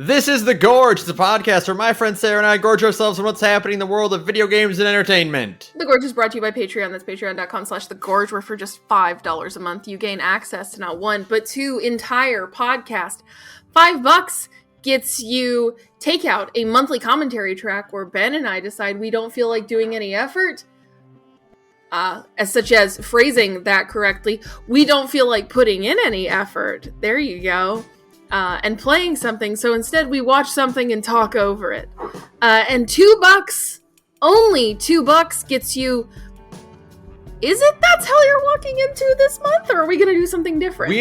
This is The Gorge. It's a podcast where my friend Sarah and I gorge ourselves on what's happening in the world of video games and entertainment. The Gorge is brought to you by Patreon. That's patreon.com/thegorge, where for just $5 a month, you gain access to not one, but two entire podcasts. $5 gets you Takeout, a monthly commentary track where Ben and I decide we don't feel like doing any effort. As such as phrasing that correctly, we don't feel like putting in any effort. There you go. And playing something, so instead we watch something and talk over it. And $2, only $2 gets you... Is it That's Hell You're Walking Into this month, or are we going to do something different?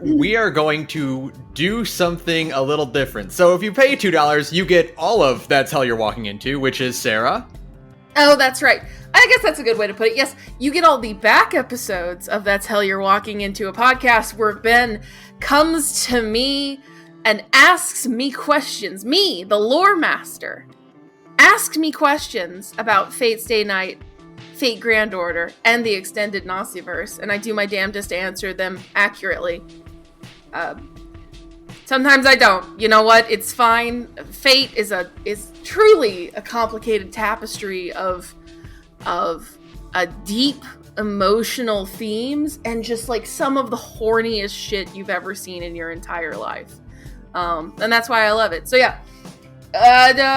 We are going to do something a little different. So if you pay $2, you get all of That's Hell You're Walking Into, which is Sarah. Oh, that's right. I guess that's a good way to put it. Yes, you get all the back episodes of That's Hell You're Walking Into, a podcast where Ben comes to me and asks me questions. Me, the lore master, asks me questions about Fate Stay Night, Fate Grand Order, and the extended Naziverse, and I do my damnedest to answer them accurately. Sometimes I don't. You know what? It's fine. Fate is truly a complicated tapestry of a deep emotional themes and just like some of the horniest shit you've ever seen in your entire life. And that's why I love it. So yeah,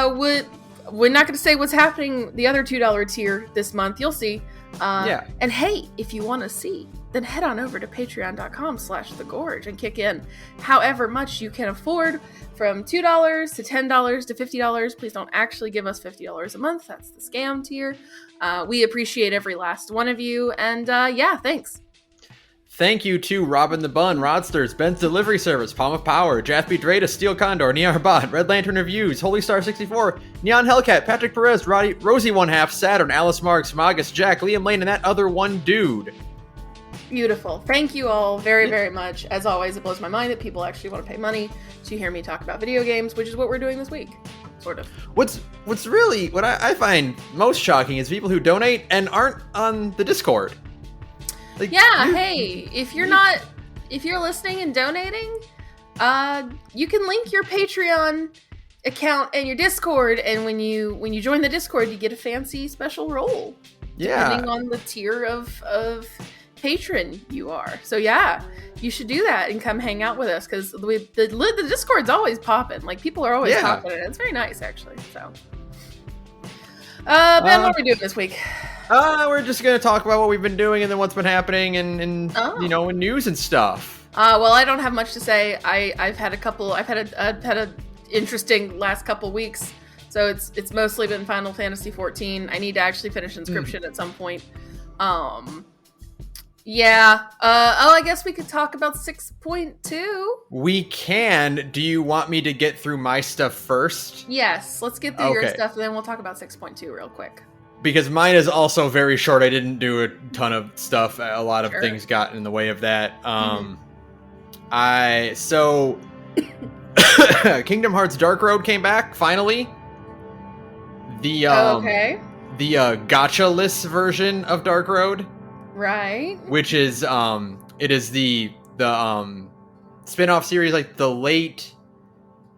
we're not going to say what's happening the other $2 tier this month. You'll see. Yeah. And hey, if you want to see, then head on over to patreon.com/thegorge and kick in however much you can afford, from $2 to $10 to $50. Please don't actually give us $50 a month. That's the scam tier. We appreciate every last one of you. And yeah, thanks. Thank you to Robin the Bun, Rodsters, Ben's Delivery Service, Palm of Power, Jathby Drada, Steel Condor, Niar Bot, Red Lantern Reviews, Holy Star 64, Neon Hellcat, Patrick Perez, Rosie One Half, Saturn, Alice Marks, Magus, Jack, Liam Lane, and that other one dude. Beautiful. Thank you all very, very much. As always, it blows my mind that people actually want to pay money to hear me talk about video games, which is what we're doing this week. Sort of. What I find most shocking is people who donate and aren't on the Discord. Like, yeah, hey, if you're listening and donating, you can link your Patreon account and your Discord, and when you join the Discord, you get a fancy special role. Yeah. Depending on the tier of patron you are. So yeah, you should do that and come hang out with us, because the Discord's always popping. Like, people are always popping in it. It's very nice, actually. So Ben, what are we doing this week? We're just gonna talk about what we've been doing and then what's been happening and in news and stuff. Well, I don't have much to say. I've had a interesting last couple weeks. So it's mostly been Final Fantasy 14. I need to actually finish Inscription at some point. Yeah. I guess we could talk about 6.2. We can. Do you want me to get through my stuff first? Yes. Let's get through your stuff, and then we'll talk about 6.2 real quick. Because mine is also very short. I didn't do a ton of stuff. A lot of things got in the way of that. Kingdom Hearts Dark Road came back finally. The gacha list version of Dark Road. Right. Which is it is the spin-off series, like the late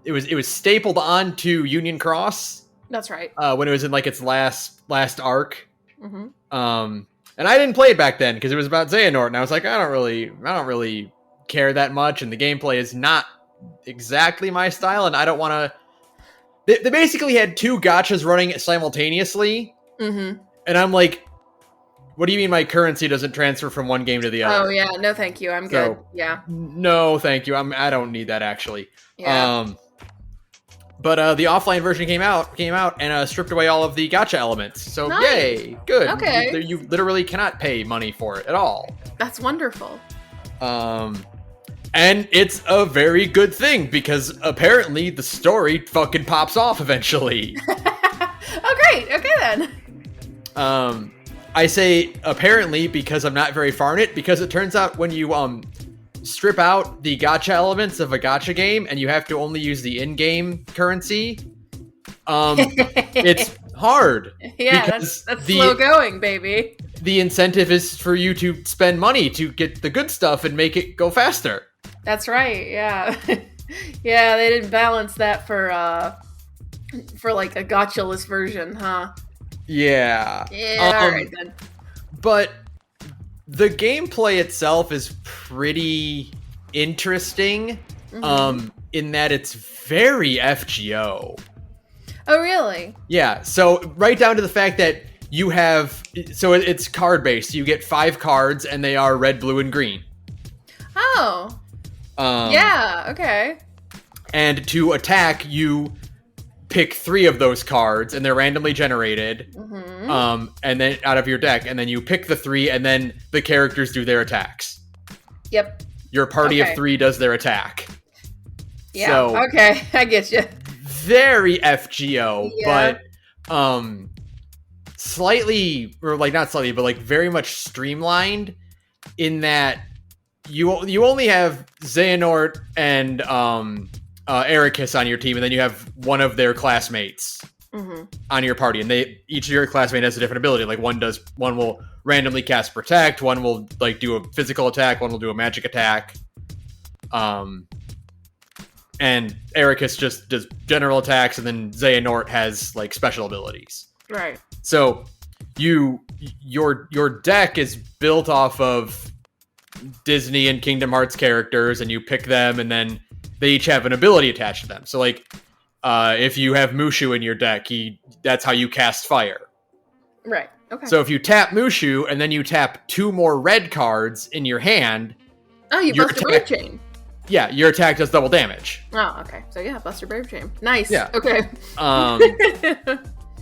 it was stapled onto Union Cross. That's right. When it was in like its last arc. Mm-hmm. And I didn't play it back then because it was about Xehanort, and I was like, I don't really care that much, and the gameplay is not exactly my style, and I don't want to. They basically had two gachas running simultaneously, and I'm like, what do you mean my currency doesn't transfer from one game to the other? Oh yeah, no thank you, I'm good. Yeah. No thank you, I don't need that actually. Yeah. But the offline version came out and stripped away all of the gacha elements. So nice. Yay, good. Okay. You literally cannot pay money for it at all. That's wonderful. And it's a very good thing, because apparently the story fucking pops off eventually. Oh great, okay then. I say apparently because I'm not very far in it, because it turns out when you strip out the gacha elements of a gacha game and you have to only use the in-game currency, it's hard. Yeah, that's slow going, baby. The incentive is for you to spend money to get the good stuff and make it go faster. That's right, yeah. Yeah, they didn't balance that for like a gotcha-less version, huh? Yeah. Yeah, alright then. But the gameplay itself is pretty interesting, in that it's very FGO. Oh, really? Yeah, so right down to the fact that you have, so it's card-based. You get 5 cards, and they are red, blue, and green. Oh. Yeah, okay. And to attack, you pick 3 of those cards, and they're randomly generated, and then out of your deck, and then you pick the 3, and then the characters do their attacks. Yep. Your party of 3 does their attack. Yeah, so, okay, I get you. Very FGO, but slightly, or like not slightly, but like very much streamlined in that you only have Xehanort and Ericus on your team, and then you have one of their classmates on your party, and each of your classmates has a different ability. Like one will randomly cast Protect, one will like do a physical attack, one will do a magic attack. And Ericus just does general attacks, and then Xehanort has like special abilities. Right. So your deck is built off of Disney and Kingdom Hearts characters, and you pick them, and then they each have an ability attached to them. So like if you have Mushu in your deck, that's how you cast fire. Right. Okay. So if you tap Mushu and then you tap 2 more red cards in your hand, you bust a Brave Chain. Yeah, your attack does double damage. Oh, okay. So yeah, Buster Brave Chain. Nice. Yeah. Okay.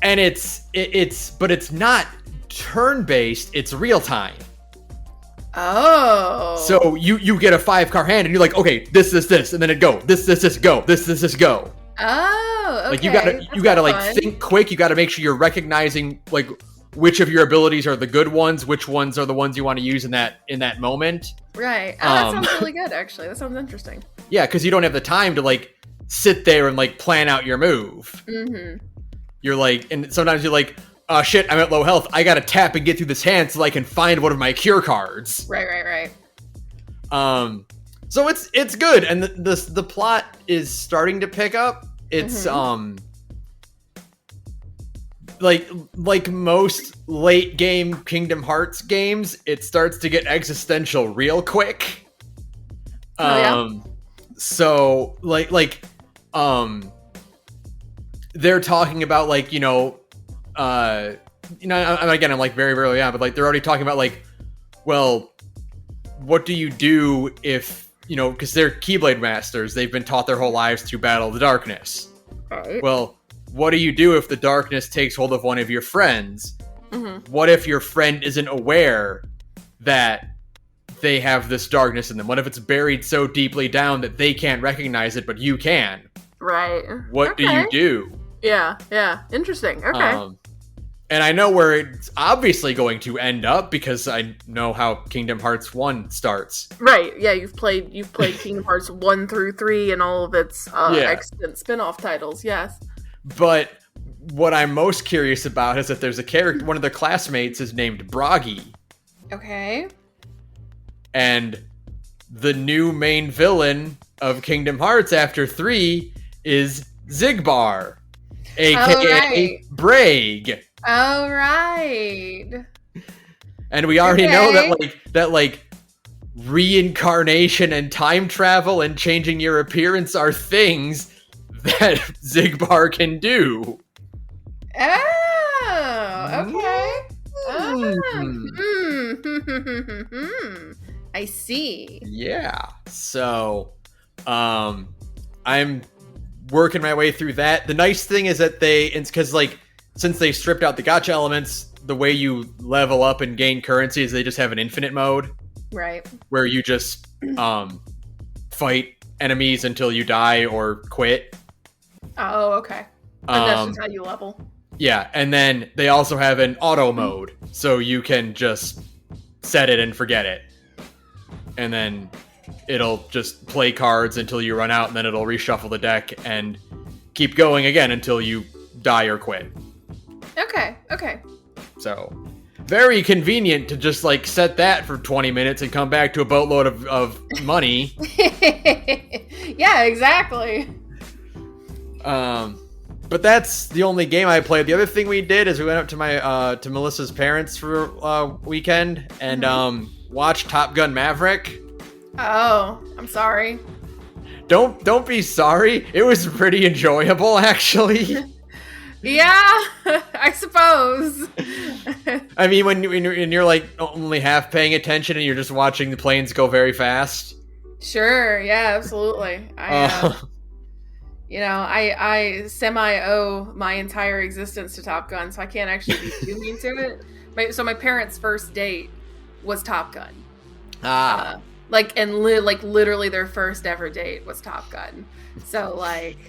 And it's not turn-based, it's real-time. Oh. So you get a 5-card hand, and you're like, okay, this, and then it go. This, go. This, go. Oh, okay. Like you gotta like think quick. You gotta make sure you're recognizing like which of your abilities are the good ones, which ones are the ones you want to use in that moment. Right. Oh, that sounds really good, actually. That sounds interesting. Yeah, because you don't have the time to like sit there and like plan out your move. You're like, and sometimes you're like, shit, I'm at low health. I gotta tap and get through this hand so I can find one of my cure cards. Right. So it's good, and the plot is starting to pick up. It's like most late game Kingdom Hearts games, it starts to get existential real quick. So they're talking about like, again, I'm like very early on, but like they're already talking about like, well, what do you do if, because they're Keyblade masters, they've been taught their whole lives to battle the darkness. Right. Well, what do you do if the darkness takes hold of one of your friends? What if your friend isn't aware that they have this darkness in them? What if it's buried so deeply down that they can't recognize it, but you can? Right. What do you do? Yeah. Interesting. Okay. And I know where it's obviously going to end up because I know how Kingdom Hearts 1 starts. Right. Yeah, you've played Kingdom Hearts 1 through 3 and all of its extant spin-off titles. Yes. But what I'm most curious about is that there's a character, one of their classmates is named Bragi. Okay. And the new main villain of Kingdom Hearts after 3 is Zigbar, aka Braig. Oh, right. And we already know that reincarnation and time travel and changing your appearance are things that Zigbar can do. Oh, okay. I see. Yeah. So, I'm working my way through that. The nice thing is that since they stripped out the gacha elements, the way you level up and gain currency is they just have an infinite mode. Right. Where you just fight enemies until you die or quit. Oh, okay. And that's just how you level. Yeah, and then they also have an auto mode, so you can just set it and forget it. And then it'll just play cards until you run out, and then it'll reshuffle the deck and keep going again until you die or quit. Okay. So very convenient to just like set that for 20 minutes and come back to a boatload of money. Yeah, exactly. But that's the only game I played. The other thing we did is we went up to my to Melissa's parents for a weekend and watched Top Gun Maverick. Oh, I'm sorry. Don't be sorry. It was pretty enjoyable, actually. Yeah, I suppose. I mean, when you're like only half paying attention and you're just watching the planes go very fast. Sure. Yeah, absolutely. I semi owe my entire existence to Top Gun, so I can't actually be too mean to it. My parents' first date was Top Gun. Literally their first ever date was Top Gun. So like,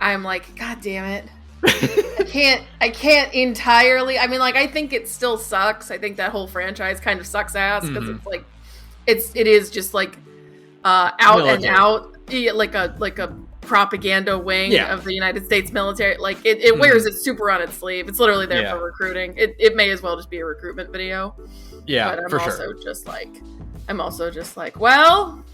I'm like, God damn it. I can't entirely. I mean, like, I think it still sucks. I think that whole franchise kind of sucks ass because it's like, it is just like, out and out, like a propaganda wing of the United States military. Like it wears it super on its sleeve. It's literally there for recruiting. It may as well just be a recruitment video. Yeah, but I'm also just like, well,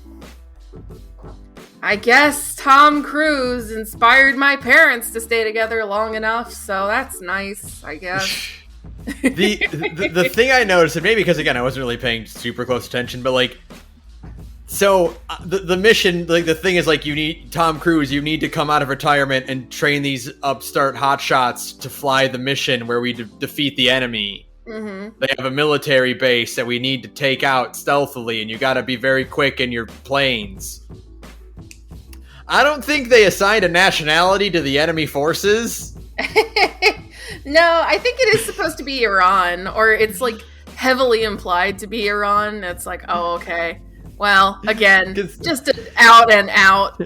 I guess Tom Cruise inspired my parents to stay together long enough, so that's nice, I guess. the thing I noticed, and maybe because again I wasn't really paying super close attention, but like, so the mission, like the thing is like, you need Tom Cruise, you need to come out of retirement and train these upstart hotshots to fly the mission where we defeat the enemy. Mm-hmm. They have a military base that we need to take out stealthily, and you got to be very quick in your planes. I don't think they assigned a nationality to the enemy forces. No, I think it is supposed to be Iran, or it's like heavily implied to be Iran. It's like, oh, okay. Well, again, just an out and out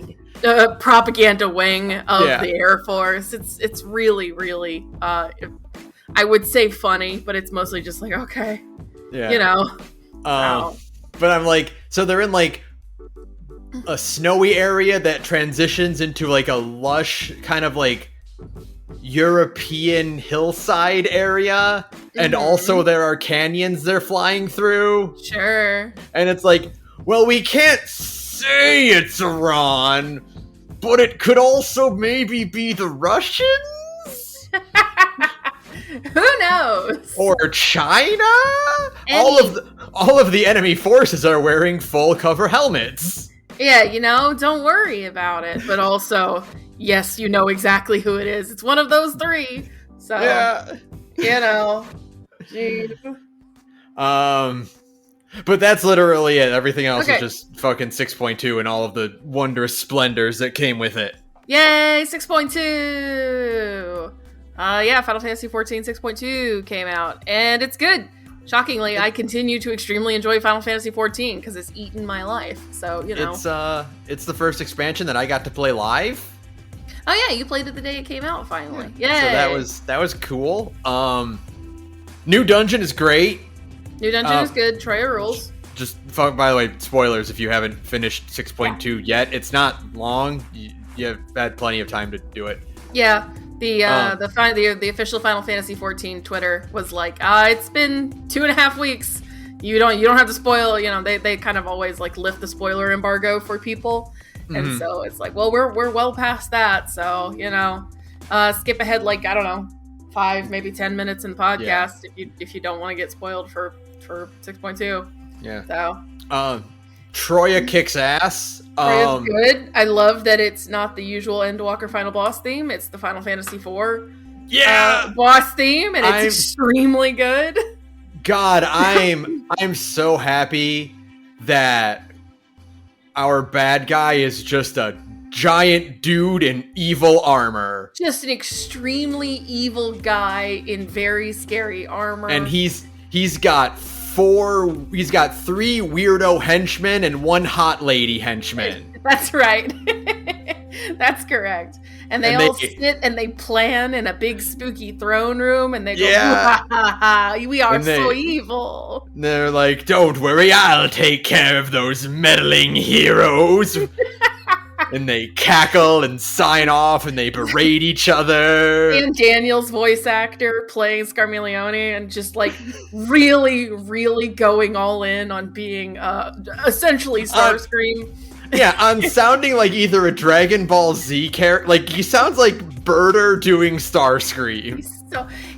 propaganda wing of the Air Force. It's really, really, I would say funny, but it's mostly just like, okay, you know. But I'm like, so they're in like a snowy area that transitions into like a lush kind of like European hillside area, and also there are canyons they're flying through. Sure. And it's like, well, we can't say it's Iran, but it could also maybe be the Russians? Who knows? Or China? All of the enemy forces are wearing full cover helmets. Yeah, don't worry about it. But also, yes, you know exactly who it is. It's one of those three. So, Geez. But that's literally it. Everything else is just fucking 6.2 and all of the wondrous splendors that came with it. Yay, 6.2! Final Fantasy XIV 6.2 came out, and it's good. Shockingly, I continue to extremely enjoy Final Fantasy XIV because it's eaten my life. So, it's the first expansion that I got to play live. Oh yeah, you played it the day it came out. Finally, yeah. So that was cool. New dungeon is great. New dungeon is good. Troya rules. Just by the way, spoilers if you haven't finished 6.2 yet. It's not long. You have had plenty of time to do it. Yeah. The official Final Fantasy XIV Twitter was like, it's been 2.5 weeks. You don't have to spoil. They kind of always like lift the spoiler embargo for people, and so it's like, well, we're well past that. So skip ahead like, I don't know, 5 maybe 10 minutes in the podcast if you don't want to get spoiled for 6.2. Yeah. So Troya kicks ass. Troya's good. I love that it's not the usual Endwalker final boss theme. It's the Final Fantasy IV boss theme, and it's extremely good. God, I'm so happy that our bad guy is just a giant dude in evil armor. Just an extremely evil guy in very scary armor. And he's got 3 weirdo henchmen and 1 hot lady henchman. That's right. That's correct. And they all sit and they plan in a big spooky throne room, and they go, we are so evil. They're like, don't worry, I'll take care of those meddling heroes. and they cackle and sign off and they berate each other. And Daniel's voice actor playing Scarmiglione and just like really, really going all in on being essentially Starscream. Yeah, on sounding like either a Dragon Ball Z character. Like, he sounds like Birder doing Starscream.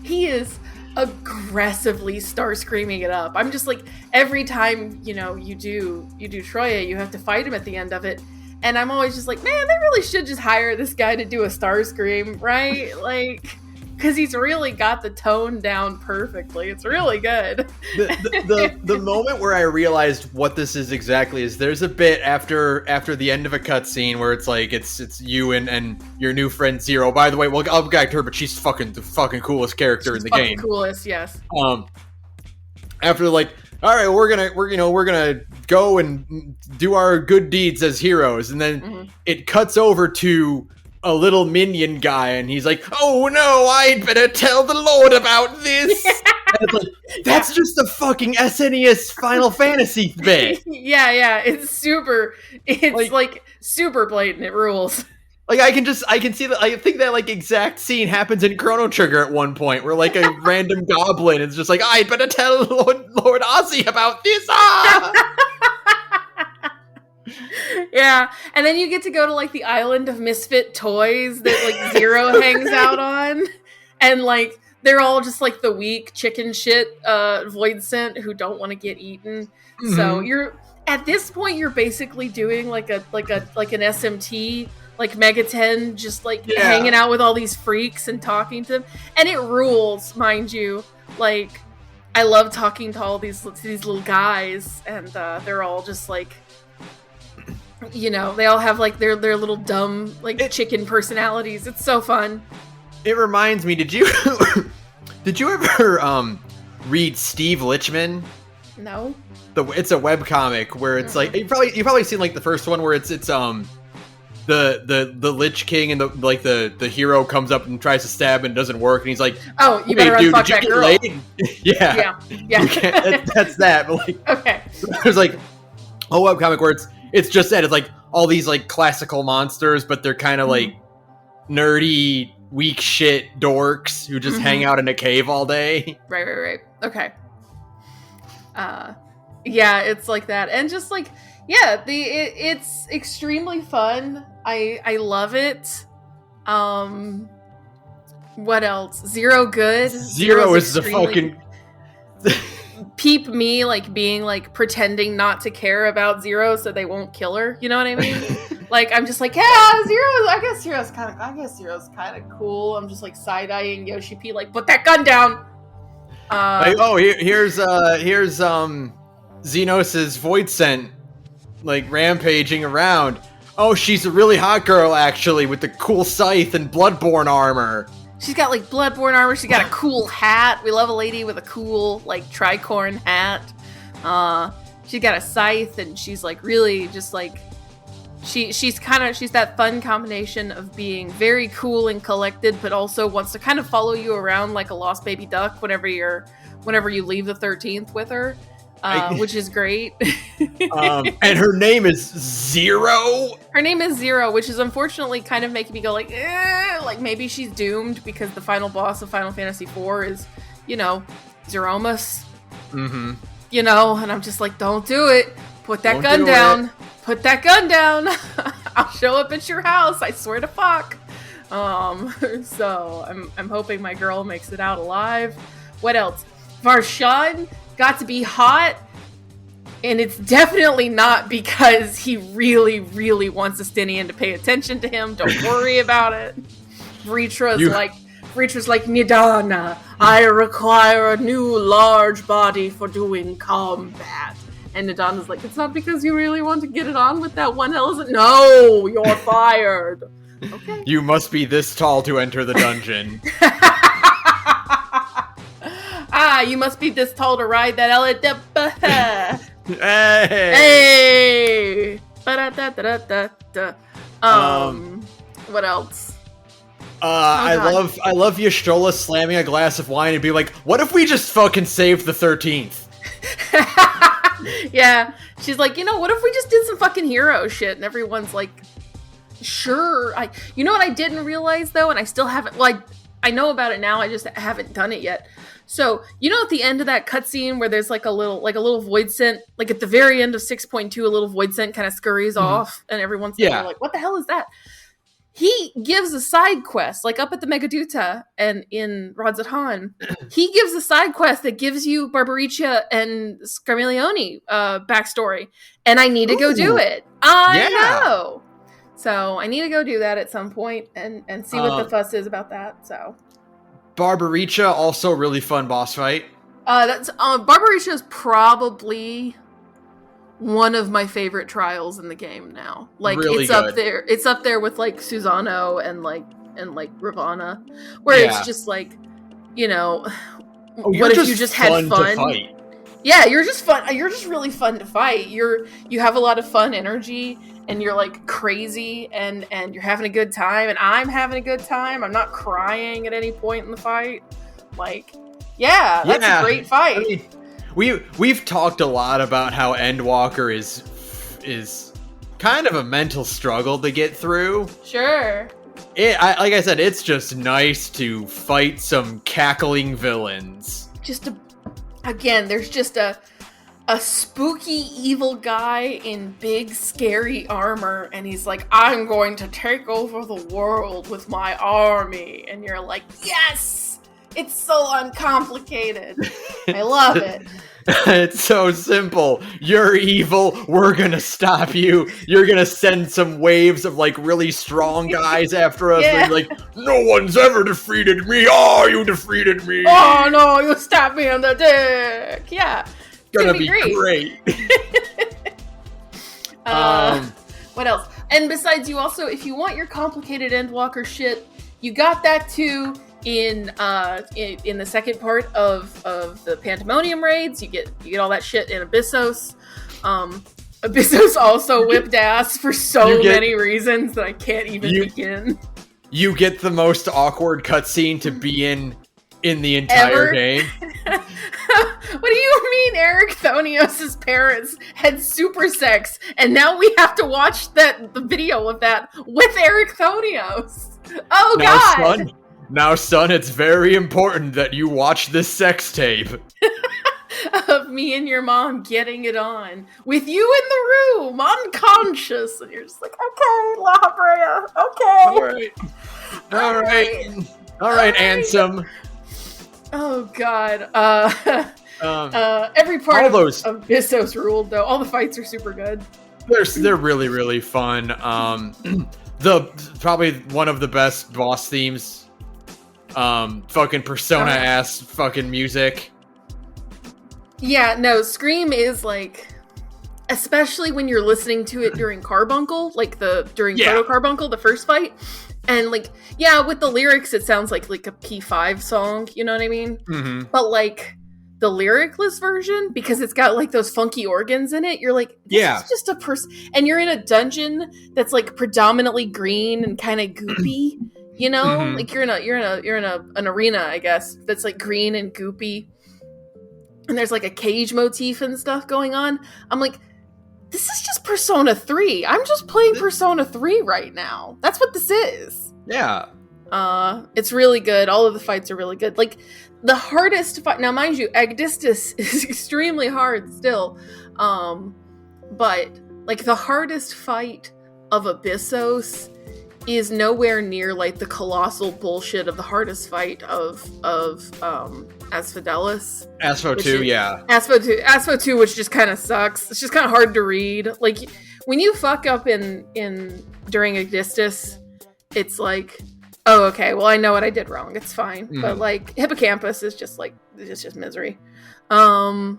He is aggressively Starscreaming it up. I'm just like, every time, you do Troya, you have to fight him at the end of it. And I'm always just like, man, they really should just hire this guy to do a Starscream, right? Like, because he's really got the tone down perfectly. It's really good. The moment where I realized what this is exactly is there's a bit after the end of a cutscene where it's like it's you and your new friend Zero. By the way, well, I'll get back to her, but she's the fucking coolest character in the game. Coolest, yes. After like, all right, we're gonna go and do our good deeds as heroes, and then it cuts over to a little minion guy, and he's like, "Oh no, I'd better tell the Lord about this." And it's like, that's just a fucking SNES Final Fantasy bit. Yeah, it's super blatant. It rules. Like, I can see that. I think that like exact scene happens in Chrono Trigger at one point, where like a random goblin is just like, "I'd better tell Lord Ozzy about this." Yeah, and then you get to go to like the island of misfit toys that like Zero hangs out on, and like they're all just like the weak chicken shit void scent who don't want to get eaten. Mm-hmm. So you're at this point you're basically doing like an SMT, like Mega 10, just like hanging out with all these freaks and talking to them, and it rules, mind you. Like, I love talking to all these little guys, and they're all just like, they all have like their little dumb like chicken personalities. It's so fun. It reminds me, did you ever read Steve Lichman? No. It's a webcomic where it's like you've probably seen like the first one where it's the Lich King, and the hero comes up and tries to stab and doesn't work, and he's like, "Oh, you better fuck that girl." Yeah. That's that. But like, okay. There's like a webcomic where it's just that. It's like all these like classical monsters, but they're kind of like nerdy, weak shit dorks who just hang out in a cave all day. Right. Okay. Yeah, it's like that. And just like, yeah, it's extremely fun. I love it. What else? Zero good. Zero is the fucking peep me, like being like pretending not to care about Zero so they won't kill her. You know what I mean? Like, I'm just like, yeah, I guess Zero's kind of cool. I'm just like side-eyeing Yoshi P, like, put that gun down. Here's Xenos' Void Scent, like rampaging around. Oh, she's a really hot girl, actually, with the cool scythe and Bloodborne armor. She's got like Bloodborne armor. She got a cool hat. We love a lady with a cool like tricorn hat. She's got a scythe, and she's like really just like she's that fun combination of being very cool and collected, but also wants to kind of follow you around like a lost baby duck whenever you leave the 13th with her. Which is great. And her name is Zero? Her name is Zero, which is unfortunately kind of making me go like, like maybe she's doomed because the final boss of Final Fantasy IV is, Zeromus. Mm-hmm. And I'm just like, don't do it. Put that gun down. Put that gun down. I'll show up at your house. I swear to fuck. So I'm hoping my girl makes it out alive. What else? Varshan got to be hot, and it's definitely not because he really, really wants Justinian to pay attention to him. Don't worry about it. Vritra's like, Nidana, I require a new large body for doing combat. And Nidana's like, it's not because you really want to get it on with that one elephant. No, you're fired. Okay. You must be this tall to enter the dungeon. You must be this tall to ride that elephant. Hey! Ba-da-da-da-da-da. What else? I love Y'shtola slamming a glass of wine and be like, what if we just fucking saved the 13th? Yeah. She's like, what if we just did some fucking hero shit? And everyone's like, Sure. You know what I didn't realize though, and I still haven't. Well, I know about it now. I just haven't done it yet. So you know, at the end of that cutscene where there's like a little void scent, like at the very end of 6.2, a little void scent kind of scurries off, and every once in a while, like, what the hell is that? He gives a side quest, like up at the Megaduta and in Rodzatan. He gives a side quest that gives you Barbaricha and Scarmiglione backstory, and I need to go do it. I know. So I need to go do that at some point and see what the fuss is about that. So Barbaricha, also really fun boss fight. That's Barbaricha is probably one of my favorite trials in the game now. Like really it's good. up there. It's up there with like Susano and Ravana, where it's just like, you know, what if you just had fun? To fight. Yeah, you're just fun. You're just really fun to fight. You have a lot of fun energy, and you're like crazy, and you're having a good time, and I'm having a good time. I'm not crying at any point in the fight. Like, that's a great fight. I mean, we've talked a lot about how Endwalker is kind of a mental struggle to get through. Sure. Like I said, it's just nice to fight some cackling villains. There's just a spooky evil guy in big scary armor, and he's like, I'm going to take over the world with my army, and you're like, yes, it's so uncomplicated. I love it. It's so simple. You're evil. We're gonna stop you. You're gonna send some waves of like really strong guys after us. Yeah. And like, no one's ever defeated me. Oh, you defeated me. Oh no, you stabbed me on the dick. Yeah. It's gonna be great. What else? And besides, you also, if you want your complicated Endwalker shit, you got that too. In the second part of the Pandemonium raids, you get all that shit in Abyssos. Abyssos also whipped ass for many reasons that I can't even begin. You get the most awkward cutscene to be in the entire game. What do you mean Eric Thonios' parents had super sex, and now we have to watch the video of that with Eric Thonios? Oh God! Now, son, it's very important that you watch this sex tape. Of me and your mom getting it on. With you in the room, unconscious. And you're just like, okay, La Brea, okay. All right, Ansem. Oh, God. Every part of Abyssos ruled, though. All the fights are super good. They're really, really fun. Probably one of the best boss themes. Fucking Persona ass fucking music. Yeah, no, Scream is like, especially when you're listening to it during Carbuncle, like during Proto Carbuncle, the first fight, and like, yeah, with the lyrics, it sounds like a P5 song, you know what I mean? Mm-hmm. But like the lyricless version, because it's got like those funky organs in it, you're like, this is just a person, and you're in a dungeon that's like predominantly green and kind of goopy. You know, mm-hmm. Like you're in an arena, I guess, that's like green and goopy, and there's like a cage motif and stuff going on. I'm like, this is just Persona 3. I'm just playing Persona 3 right now. That's what this is. Yeah. It's really good. All of the fights are really good. Like the hardest fight. Now, mind you, Agdistis is extremely hard still, but like the hardest fight of Abyssos is nowhere near like the colossal bullshit of the hardest fight of Asphodelis. Aspho 2, yeah. Aspho 2, which just kind of sucks. It's just kind of hard to read. Like when you fuck up during Agdistis, it's like, oh, okay, well I know what I did wrong. It's fine. Mm. But like Hippocampus is just like, it's just misery. But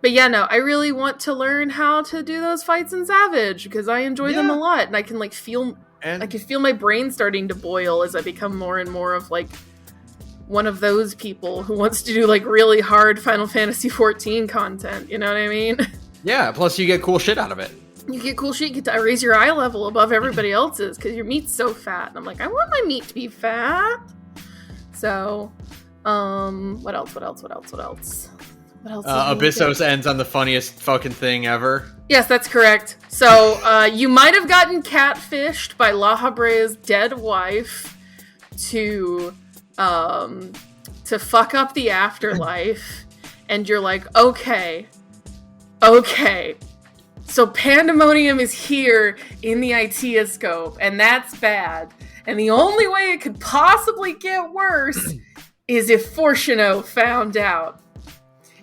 yeah, no, I really want to learn how to do those fights in Savage because I enjoy them a lot, and I can like feel. I can feel my brain starting to boil as I become more and more of like one of those people who wants to do like really hard Final Fantasy XIV content. You know what I mean? Yeah. Plus, you get cool shit out of it. You get cool shit. You get to raise your eye level above everybody else's because your meat's so fat. And I'm like, I want my meat to be fat. So, what else? What else? Did we Abyssos get? ends on the funniest fucking thing ever. Yes, that's correct. So you might have gotten catfished by La Habrea's dead wife to fuck up the afterlife, and you're like, okay. So pandemonium is here in the Itioscope, and that's bad. And the only way it could possibly get worse is if Fortunato found out.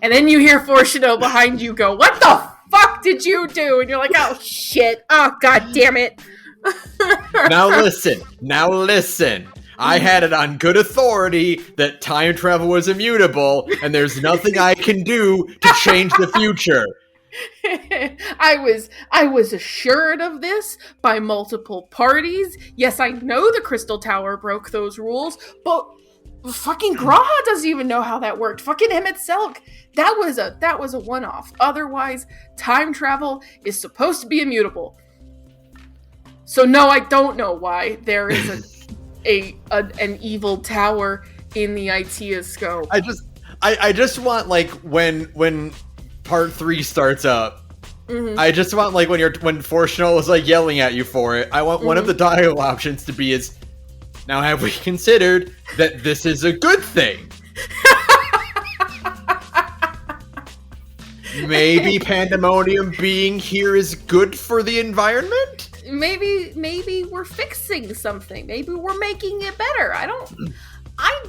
And then you hear Fortunato behind you go, what the fuck did you do? And you're like, oh shit. Oh god damn it. Now listen. I had it on good authority that time travel was immutable, and there's nothing I can do to change the future. I was assured of this by multiple parties. Yes, I know the Crystal Tower broke those rules, but fucking Graha doesn't even know how that worked. Fucking Emmett Selk. That was a one-off. Otherwise, time travel is supposed to be immutable. So no, I don't know why there is an evil tower in the Itioscope. I just want, like, when part 3 starts up, I just want, like, when Fortunato was, like, yelling at you for it, I want one of the dialogue options to be is, now have we considered that this is a good thing? Maybe pandemonium being here is good for the environment? Maybe we're fixing something. Maybe we're making it better. I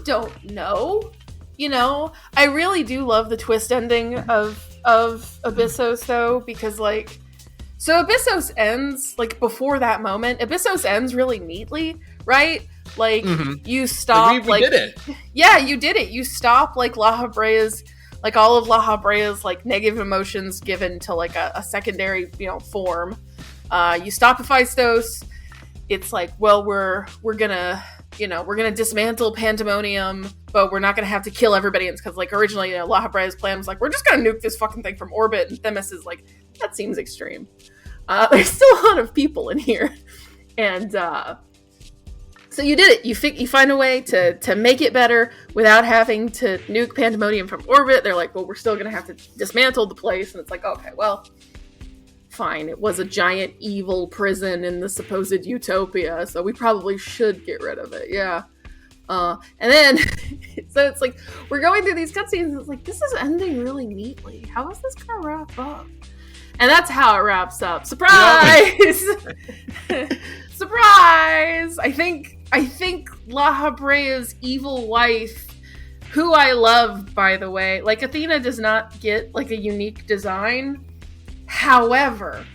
don't know. You know, I really do love the twist ending of Abyssos though, because like, so Abyssos ends, like, before that moment, Abyssos ends really neatly, right? Like, you stop, we did it. Yeah, you did it. You stop, like, La Habrea's, like, all of La Habrea's, like, negative emotions given to, like, a secondary, form. You stop Hephaestus. It's like, well, we're gonna dismantle Pandemonium, but we're not gonna have to kill everybody. Because, like, originally, La Habrea's plan was like, we're just gonna nuke this fucking thing from orbit. And Themis is like, that seems extreme. There's still a lot of people in here, and so you did it. You find a way to make it better without having to nuke Pandemonium from orbit. They're like, well, we're still gonna have to dismantle the place, and it's like, okay, well, fine. It was a giant evil prison in the supposed utopia, so we probably should get rid of it. Yeah. And then, so it's like, we're going through these cutscenes, and it's like, this is ending really neatly. How is this gonna wrap up? And that's how it wraps up. Surprise! Surprise! I think La Habrea's evil wife, who I love, by the way, like, Athena does not get, like, a unique design. However,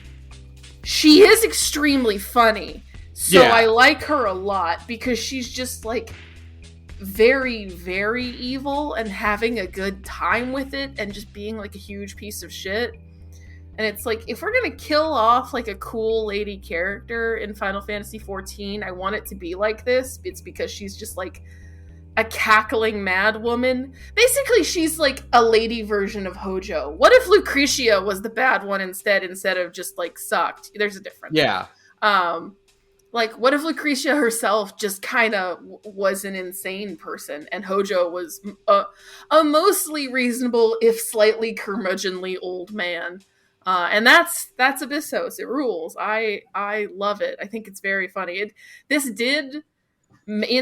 she is extremely funny. So yeah. I like her a lot because she's just, like, very, very evil and having a good time with it and just being, like, a huge piece of shit. And it's like, if we're gonna kill off, like, a cool lady character in Final Fantasy XIV, I want it to be like this. It's because she's just, like, a cackling mad woman. Basically, she's, like, a lady version of Hojo. What if Lucretia was the bad one instead of just, like, sucked? There's a difference. Yeah. Like, what if Lucretia herself just kind of was an insane person, and Hojo was a mostly reasonable, if slightly curmudgeonly old man? And that's Abyssos. It rules. I love it. I think it's very funny. This did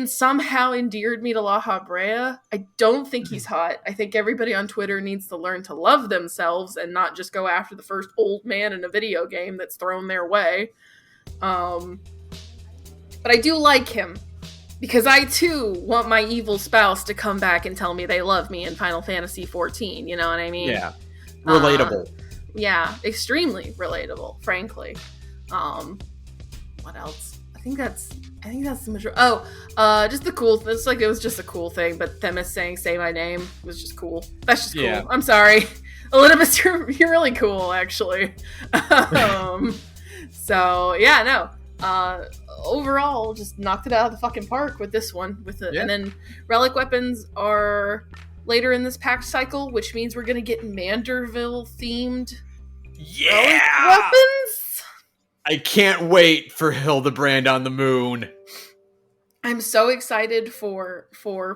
somehow endeared me to La Habrea. I don't think he's hot. I think everybody on Twitter needs to learn to love themselves and not just go after the first old man in a video game that's thrown their way. But I do like him because I too want my evil spouse to come back and tell me they love me in Final Fantasy XIV. You know what I mean? Yeah. Relatable. Yeah, extremely relatable, frankly. What else? I think that's the majority. Just the cool. It's like, it was just a cool thing. But Themis saying "Say my name" was just cool. That's just cool. Yeah. I'm sorry, Elidibus, you're really cool, actually. So yeah, no. Overall, just knocked it out of the fucking park with this one. And then relic weapons are later in this pack cycle, which means we're gonna get Manderville themed relic weapons. I can't wait for Hildebrand on the moon. I'm so excited for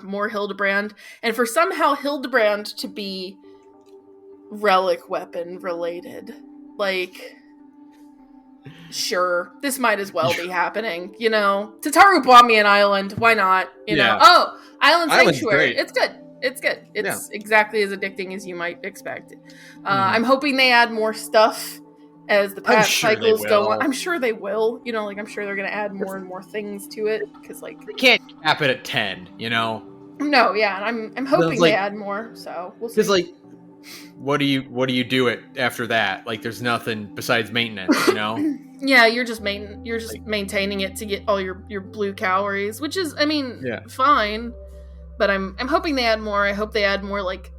more Hildebrand, and for somehow Hildebrand to be relic weapon related. Like, sure, this might as well be happening, you know? Tataru bought me an island, why not? You know? Oh, Island Sanctuary. It's good. It's good. It's exactly as addicting as you might expect. I'm hoping they add more stuff as the patch cycles go on. I'm sure they will. You know, like, I'm sure they're going to add more and more things to it, because, like... They can't cap it at 10, you know? No, yeah, and I'm hoping they add more, so we'll see. Because, like, what do you do it after that? Like, there's nothing besides maintenance, you know? Yeah, you're just maintaining it to get all your blue calories, which is, I mean, fine. But I'm hoping they add more. I hope they add more, like,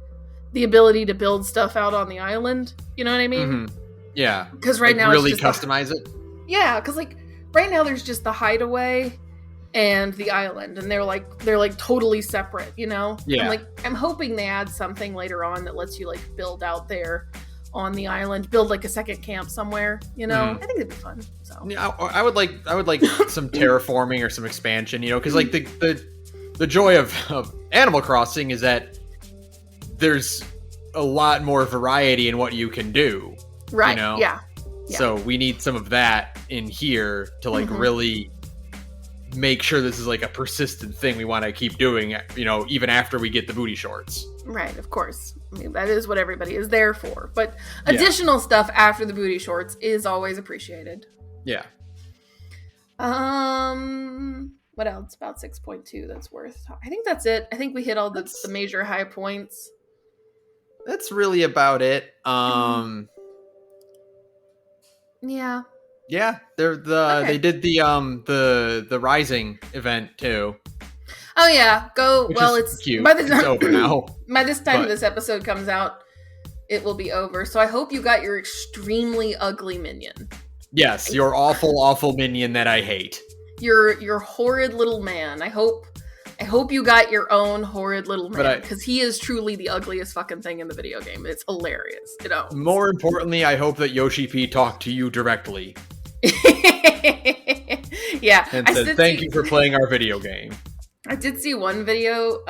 the ability to build stuff out on the island. You know what I mean? Mm-hmm. Yeah. Because right now really it's just customize it. Yeah, because, like, right now there's just the hideaway and the island, and they're like totally separate. You know? Yeah. I'm hoping they add something later on that lets you, like, build out there on the island, build, like, a second camp somewhere. You know? I think it'd be fun. So yeah, I would like some terraforming or some expansion. You know, because, like, the joy of Animal Crossing is that there's a lot more variety in what you can do. Right. You know? Yeah. So we need some of that in here to, like, really make sure this is, like, a persistent thing we want to keep doing, you know, even after we get the booty shorts. Right, of course. I mean, that is what everybody is there for. But additional stuff after the booty shorts is always appreciated. Yeah. What else about 6.2 that's worth? I think that's it. I think we hit all the major high points. That's really about it. Yeah. Yeah, they did the Rising event too. Oh yeah, it's cute. It's over now. By this time this episode comes out, it will be over. So I hope you got your extremely ugly minion. Yes, your awful minion that I hate. Your horrid little man. I hope you got your own horrid little man, because he is truly the ugliest fucking thing in the video game. It's hilarious, you know. More importantly, I hope that Yoshi P talked to you directly. Yeah, and said thank you for playing our video game. I did see one video.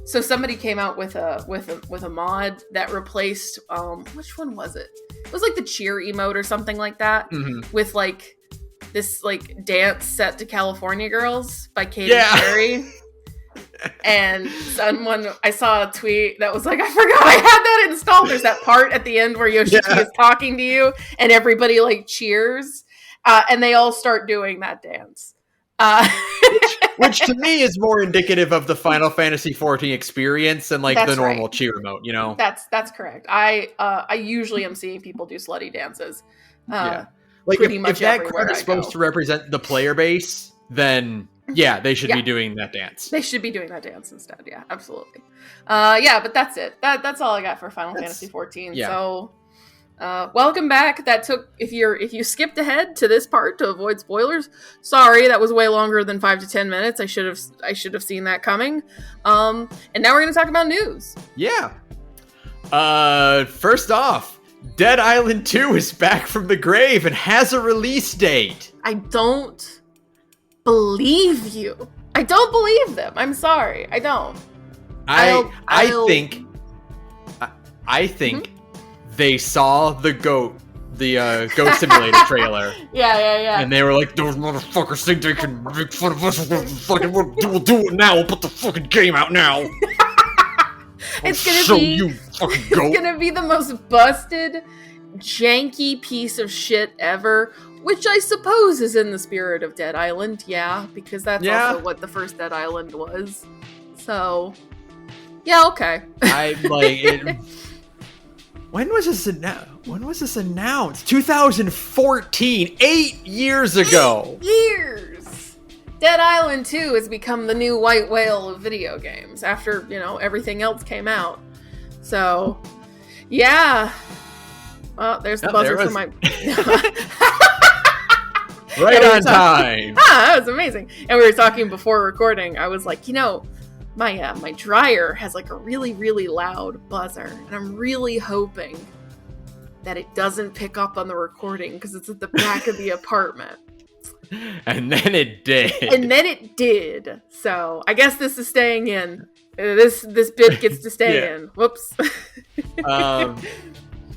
So somebody came out with a mod that replaced which one was it? It was like the cheer emote or something like that, with, like, this, like, dance set to California Girls by Katy Perry. And I saw a tweet that was like, I forgot I had that installed. There's that part at the end where Yoshi is talking to you and everybody, like, cheers. And they all start doing that dance. Which to me is more indicative of the Final Fantasy XIV experience than, like, the normal cheer emote, you know? That's correct. I usually am seeing people do slutty dances. Like, pretty if much that card is supposed to represent the player base, then they should be doing that dance. They should be doing that dance instead. Yeah, absolutely. But that's it. That's all I got for Final Fantasy XIV. Yeah. So, welcome back. If you skipped ahead to this part to avoid spoilers, sorry, that was way longer than 5 to 10 minutes. I should have seen that coming. And now we're going to talk about news. Yeah. First off, Dead Island 2 is back from the grave and has a release date. I don't believe you. I don't believe them. I'm sorry. I don't. I think they saw the Goat Simulator trailer. Yeah. And they were like, those motherfuckers think they can make fun of us. We'll do it now. We'll put the fucking game out now. It's gonna be the most busted, janky piece of shit ever, which I suppose is in the spirit of Dead Island, because that's also what the first Dead Island was. So, okay. I like it. When was this announced? 2014, 8 years ago. 8 years. Dead Island 2 has become the new white whale of video games after, everything else came out. So, yeah. Well, there's the buzzer for my... Right on time. That was amazing. And we were talking before recording. I was like, my dryer has, like, a really, really loud buzzer. And I'm really hoping that it doesn't pick up on the recording because it's at the back of the apartment. And then it did. So I guess this is staying in. This bit gets to stay Yeah. in. Whoops.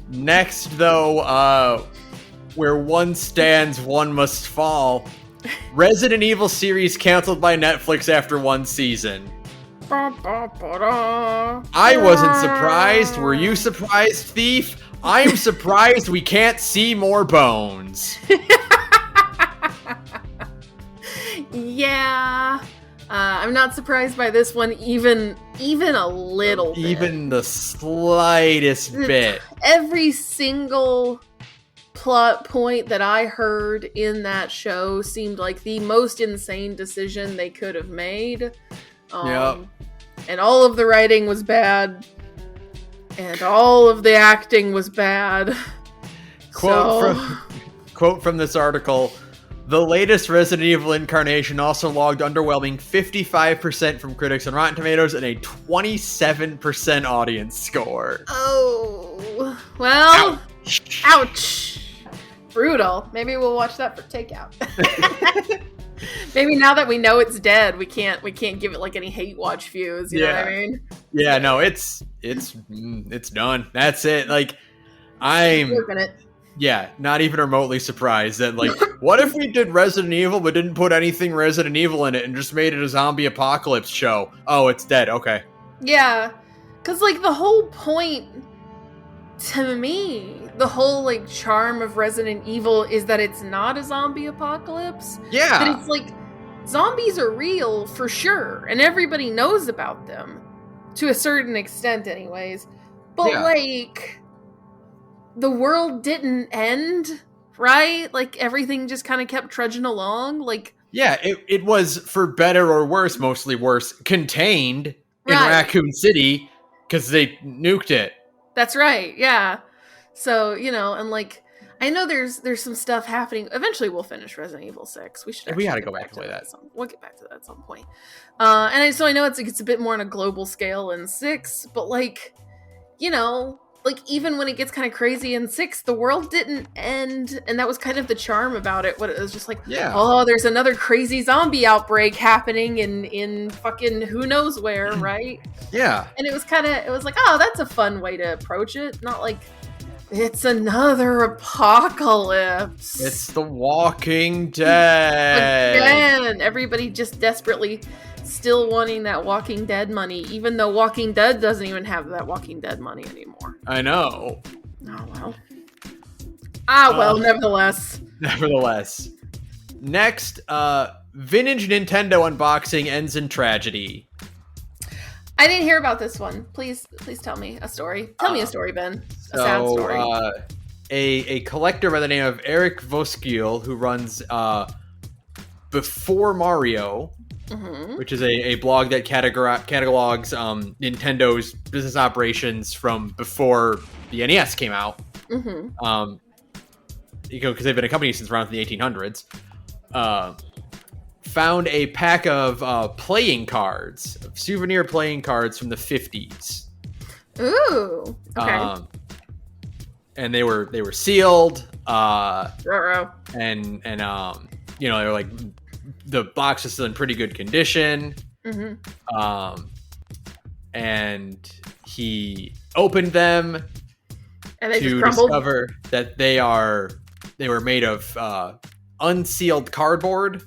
Next, though, where one stands, one must fall. Resident Evil series canceled by Netflix after one season. I wasn't surprised. Were you surprised, Thief? I'm surprised we can't see more bones. Yeah. I'm not surprised by this one even a little bit. Even the slightest bit. Every single plot point that I heard in that show seemed like the most insane decision they could have made. Yep. And all of the writing was bad. And all of the acting was bad. Quote from this article: the latest Resident Evil incarnation also logged underwhelming 55% from critics on Rotten Tomatoes and a 27% audience score. Oh, well, ouch. Brutal. Maybe we'll watch that for takeout. Maybe now that we know it's dead, we can't give it like any hate watch views. You know what I mean? Yeah, no, it's done. That's it. Like, I'm working it. Yeah, not even remotely surprised that, like, what if we did Resident Evil but didn't put anything Resident Evil in it and just made it a zombie apocalypse show? Oh, it's dead. Okay. Yeah, because, like, the whole point, to me, the whole, like, charm of Resident Evil is that it's not a zombie apocalypse. Yeah. But it's like, zombies are real for sure, and everybody knows about them, to a certain extent anyways. But, like, the world didn't end, right? Like, everything just kind of kept trudging along. Like, yeah, it was, for better or worse, mostly worse, contained in Raccoon City because they nuked it. That's right, yeah. So, you know, and like, I know there's some stuff happening. Eventually we'll finish Resident Evil 6. We gotta go back to that. We'll get back to that at some point. So I know it's a bit more on a global scale in 6, but like, you know, like, even when it gets kind of crazy in 6, the world didn't end, and that was kind of the charm about it. What it was just like, oh, there's another crazy zombie outbreak happening in fucking who knows where, right? Yeah. And it was like, oh, that's a fun way to approach it. Not like, it's another apocalypse. It's The Walking Dead. Again, everybody just desperately still wanting that Walking Dead money, even though Walking Dead doesn't even have that Walking Dead money anymore. I know. Oh, well. Nevertheless. Next, vintage Nintendo unboxing ends in tragedy. I didn't hear about this one. Please tell me a story. Tell me a story, Ben. A sad story. A collector by the name of Eric Voskiel, who runs Before Mario, which is a blog that catalogs Nintendo's business operations from before the NES came out. Because they've been a company since around the 1800s. Found a pack of playing cards, souvenir playing cards from the 50s. Ooh, okay. And they were sealed. And you know, they were like, the box is still in pretty good condition. And he opened them to discover that they were made of unsealed cardboard.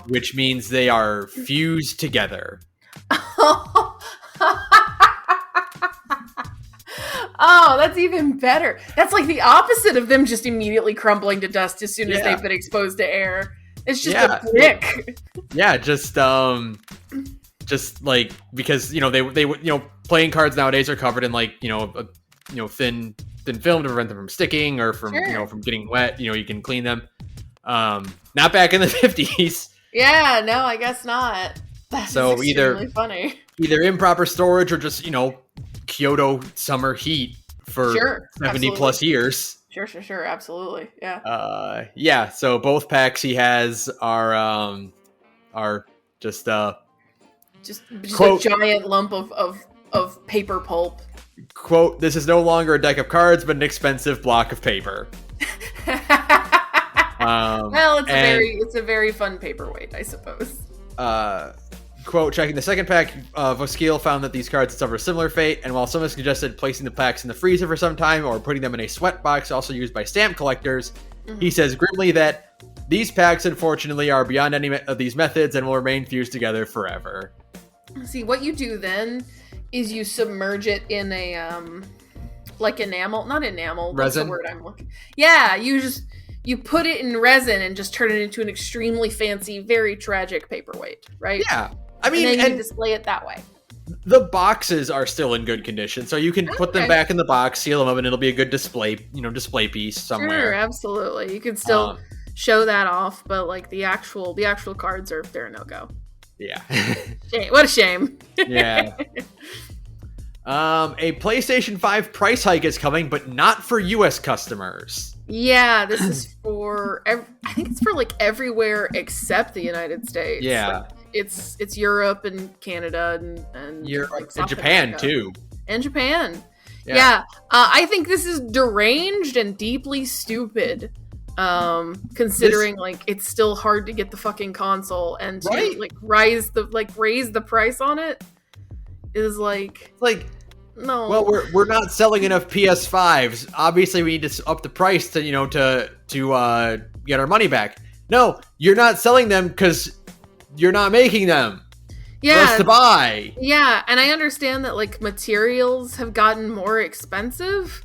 Which means they are fused together. Oh, that's even better. That's like the opposite of them just immediately crumbling to dust as soon as they've been exposed to air. It's just a brick. Yeah, just like, because, you know, they you know, playing cards nowadays are covered in, like, you know, thin film to prevent them from sticking or from you know, from getting wet. You know, you can clean them. Not back in the 50s. Yeah, no, I guess not. That's extremely funny. Either improper storage or just, you know, Kyoto summer heat for 70 plus years. Sure, absolutely. Yeah. So both packs he has are just quote, a giant lump of paper pulp. Quote, "This is no longer a deck of cards, but an expensive block of paper." Well, it's a very fun paperweight, I suppose. quote, checking the second pack, Voskiel found that these cards suffer a similar fate, and while some have suggested placing the packs in the freezer for some time or putting them in a sweat box also used by stamp collectors, he says grimly that these packs, unfortunately, are beyond any of these methods and will remain fused together forever. See, what you do then is you submerge it in a, like enamel, not enamel, what's resin? The word I'm looking? Yeah, you put it in resin and just turn it into an extremely fancy, very tragic paperweight, right? Yeah. I mean, and then you display it that way. The boxes are still in good condition, so you can put them back in the box, seal them up, and it'll be a good display piece somewhere. Sure, absolutely. You can still show that off, but like the actual cards they're a no-go. Yeah. What a shame. Yeah. A PlayStation 5 price hike is coming, but not for US customers. Yeah, this is for I think it's for like everywhere except the United States. Yeah. Like, it's Europe and Canada and Europe like and Japan America. too. And Japan. Yeah. I think this is deranged and deeply stupid. Considering like it's still hard to get the fucking console and to like raise the price on it is like no. Well, we're not selling enough PS5s. Obviously, we need to up the price to to get our money back. No, you're not selling them because you're not making them. For us to buy. Yeah, and I understand that like materials have gotten more expensive.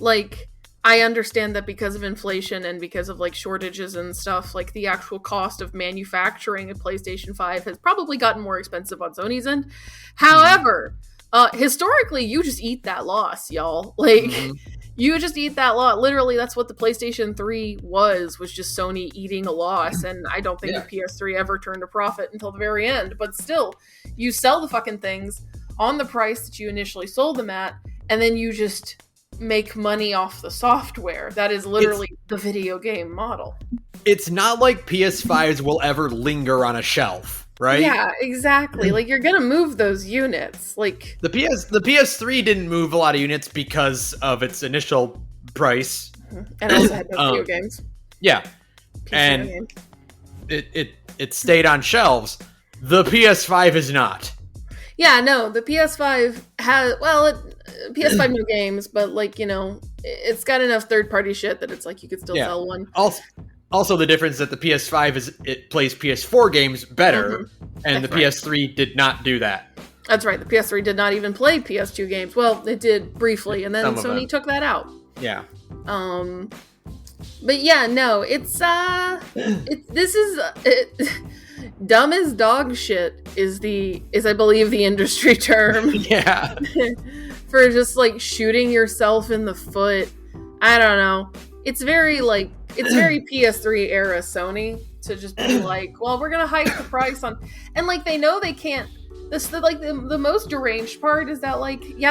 Like I understand that because of inflation and because of like shortages and stuff, like the actual cost of manufacturing a PlayStation 5 has probably gotten more expensive on Sony's end. However, historically, you just eat that loss, y'all. Like, you just eat that loss. Literally, that's what the PlayStation 3 was just Sony eating a loss. And I don't think the PS3 ever turned a profit until the very end. But still, you sell the fucking things on the price that you initially sold them at, and then you just make money off the software. That is literally the video game model. It's not like PS5s will ever linger on a shelf, right? Yeah, exactly. Like you're gonna move those units. Like the PS3 didn't move a lot of units because of its initial price, and also had no video games. Yeah, and it stayed on shelves. The PS5 is not. Yeah, no, the PS5 has PS5 no games, but like it's got enough third-party shit that it's like you could still sell one. Also, the difference that the PS5 is it plays PS4 games better, and the PS3 did not do that. That's right. The PS3 did not even play PS2 games. Well, it did briefly, and then Sony took that out. Yeah. But yeah, no, it's dumb as dog shit is I believe the industry term. Yeah. For just like shooting yourself in the foot. I don't know. It's very PS3 era Sony to just be like, well, we're gonna hike the price on, and like they know they can't. The most deranged part is that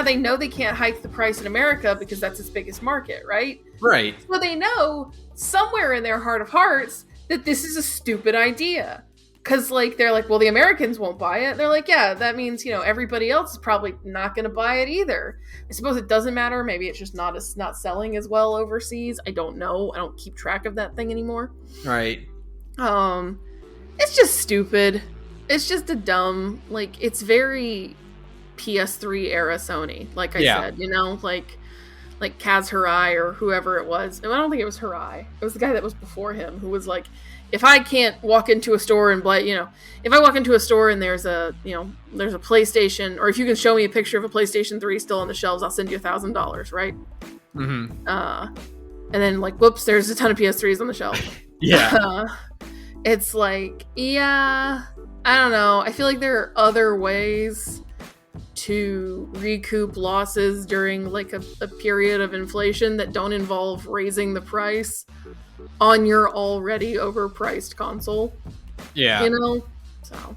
they know they can't hike the price in America because that's its biggest market, right? Right. So they know somewhere in their heart of hearts that this is a stupid idea. Because, they're like, well, the Americans won't buy it. They're like, yeah, that means, everybody else is probably not going to buy it either. I suppose it doesn't matter. Maybe it's just not selling as well overseas. I don't know. I don't keep track of that thing anymore. Right. It's just stupid. It's just a dumb, it's very PS3 era Sony. Like I said, like Kaz Hirai or whoever it was. And I don't think it was Hirai. It was the guy that was before him who was like, if I can't walk into a store and if I walk into a store and there's a PlayStation, or if you can show me a picture of a PlayStation 3 still on the shelves, I'll send you $1,000, right? Mm-hmm. And then whoops, there's a ton of PS3s on the shelf. Yeah. It's like, yeah, I don't know. I feel like there are other ways to recoup losses during a period of inflation that don't involve raising the price on your already overpriced console. Yeah. So.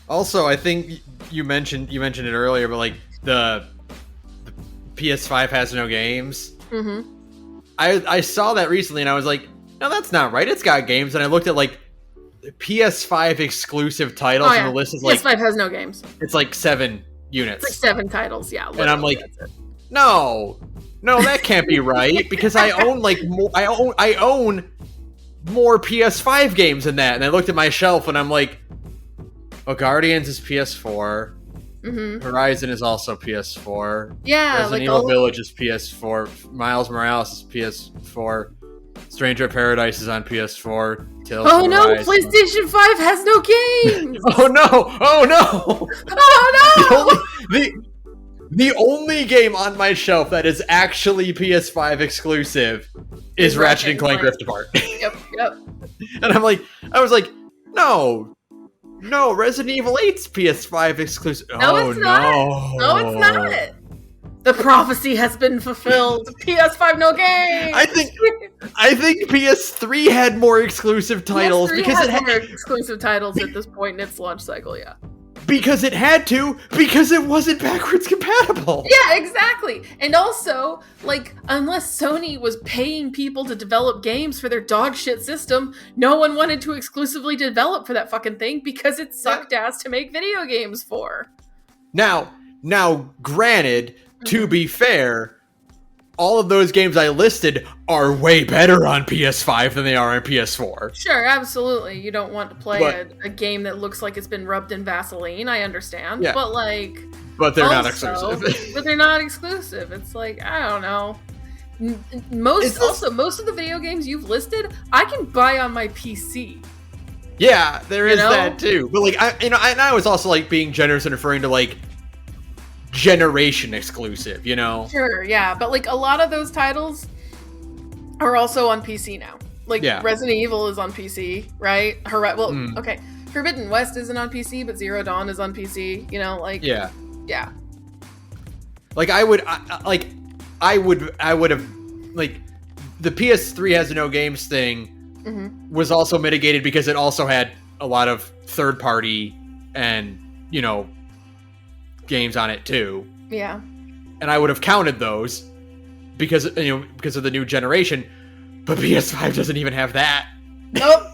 Also, I think you mentioned it earlier, but the PS5 has no games. Mm-hmm. I saw that recently and I was like, no, that's not right. It's got games. And I looked at PS5 exclusive titles and the list is PS5 has no games. It's 7 units. It's 7 titles, yeah. And I'm like, no, that can't be right because I own I own more PS5 games than that. And I looked at my shelf and I'm like, Guardians is PS4. Mm-hmm. Horizon is also PS4. Yeah, Resident Evil Village is PS4. Miles Morales is PS4. Stranger of Paradise is on PS4. Tales Oh from no, Arise. PlayStation 5 has no games! Oh no! Oh no! Oh no! The only game on my shelf that is actually PS5 exclusive is Ratchet & Clank Rift Apart. Yep. And I was like, no, Resident Evil 8's PS5 exclusive. No, it's not. No, it's not. The prophecy has been fulfilled. PS5 no game. I think PS3 had more exclusive titles because it had more exclusive titles at this point in its launch cycle. Yeah. Because it had to, because it wasn't backwards compatible. Yeah, exactly. And also, like, unless Sony was paying people to develop games for their dog shit system, no one wanted to exclusively develop for that fucking thing because it sucked ass to make video games for. Now, granted, to be fair, all of those games I listed are way better on PS5 than they are on PS4. Sure, absolutely. You don't want to play a game that looks like it's been rubbed in Vaseline. I understand. Yeah. But they're not exclusive. But they're not exclusive. It's like, I don't know. Most of the video games you've listed, I can buy on my PC. Yeah, there is that too. But I was also like being generous and referring to like generation exclusive, Sure, yeah, but like a lot of those titles are also on PC now. Like Resident Evil is on PC, right? Okay, Forbidden West isn't on PC, but Zero Dawn is on PC. Yeah. Like I would have like the PS3 has no games thing was also mitigated because it also had a lot of third party and games on it too. Yeah. And I would have counted those because of the new generation, but PS5 doesn't even have that. Nope.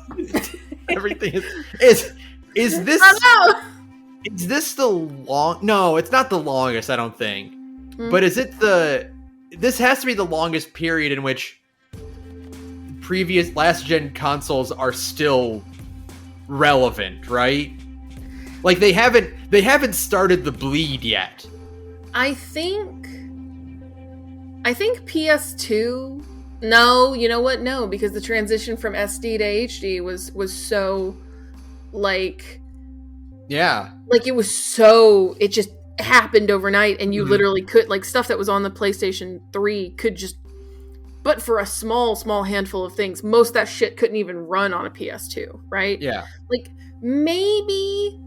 Everything is this is this the long? No, it's not the longest, I don't think. But is it this has to be the longest period in which previous last gen consoles are still relevant, right? Like they haven't started the bleed yet. I think PS2. No, you know what? No, because the transition from SD to HD was so like it just happened overnight, and you literally could like stuff that was on the PlayStation 3 could just, but for a small handful of things, most of that shit couldn't even run on a PS2, right? Yeah. Like maybe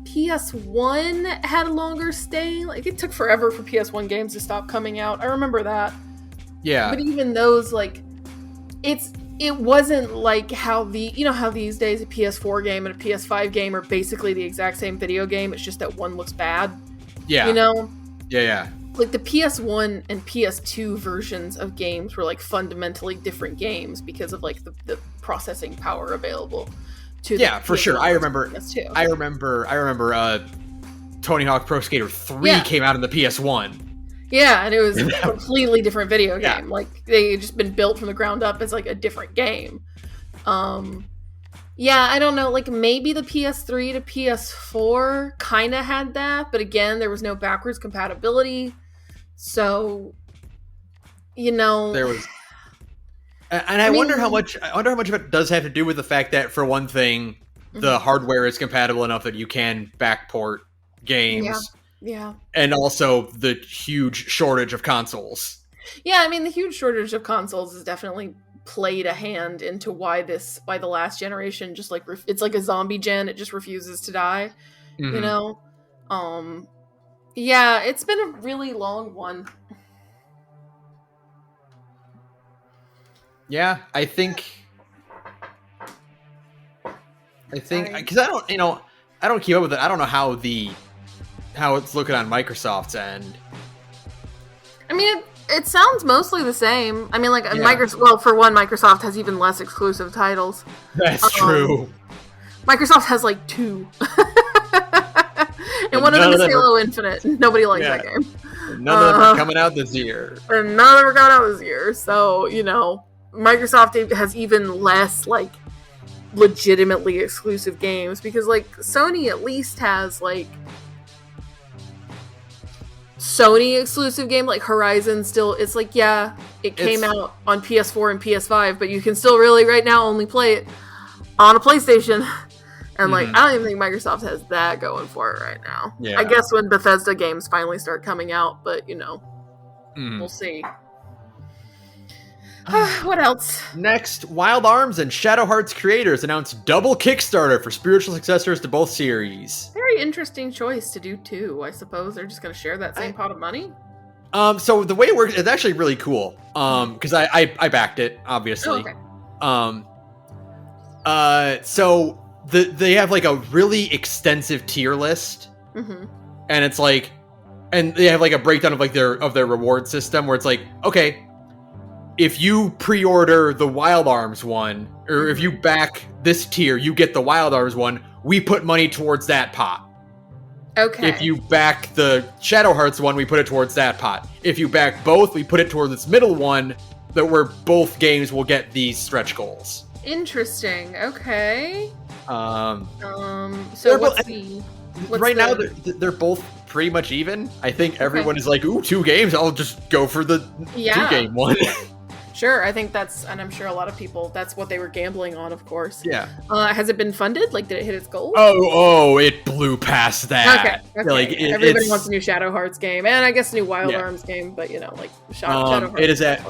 PS1 had a longer stay. Like it took forever for PS1 games to stop coming out. I remember that. Yeah. But even those, like, it wasn't like how how these days a PS4 game and a PS5 game are basically the exact same video game. It's just that one looks bad. Yeah. Yeah. Like the PS1 and PS2 versions of games were like fundamentally different games because of like the processing power available. For sure. I remember Tony Hawk Pro Skater 3 came out on the PS1. Yeah, and it was a completely different video game. Like they had just been built from the ground up as like a different game. I don't know, like maybe the PS3 to PS4 kind of had that, but again, there was no backwards compatibility. So, there was. And I wonder how much of it does have to do with the fact that, for one thing, the hardware is compatible enough that you can backport games. Yeah. And also the huge shortage of consoles. Yeah, I mean, the huge shortage of consoles has definitely played a hand into why the last generation just like it's like a zombie gen. It just refuses to die. Yeah, it's been a really long one. Yeah, I think because I don't keep up with it. I don't know how it's looking on Microsoft's end. I mean, it sounds mostly the same. I mean, like Microsoft has even less exclusive titles. That's true. Microsoft has like 2. And one of them is Halo Infinite. Nobody likes that game. None of them are coming out this year. And none of them are coming out this year. So, Microsoft has even less, like, legitimately exclusive games, because like Sony at least has like Sony exclusive game, like Horizon still, it's like, yeah, it came out on PS4 and PS5, but you can still really right now only play it on a PlayStation. And like, I don't even think Microsoft has that going for it right now. Yeah. I guess when Bethesda games finally start coming out, but you know, we'll see. What else? Next, Wild Arms and Shadow Hearts creators announced double Kickstarter for spiritual successors to both series. Very interesting choice to do too. I suppose they're just going to share that same pot of money. So the way it works, it's actually really cool. Because I backed it, obviously. Oh, okay. So they have like a really extensive tier list, and it's like, and they have like a breakdown of like their reward system where it's like, okay, if you pre-order the Wild Arms one, or if you back this tier, you get the Wild Arms one, we put money towards that pot. Okay. If you back the Shadow Hearts one, we put it towards that pot. If you back both, we put it towards this middle one, that where both games will get these stretch goals. Okay. So what's now they're both pretty much even. I think everyone is like, ooh, 2 games, I'll just go for the 2-game one. Sure, I think that's, and I'm sure a lot of people, that's what they were gambling on, of course. Yeah. Has it been funded? Like, did it hit its goal? Oh, it blew past that. Okay. Like, everybody wants a new Shadow Hearts game, and I guess a new Wild Arms game, but you know, like, Shadow Hearts. It is at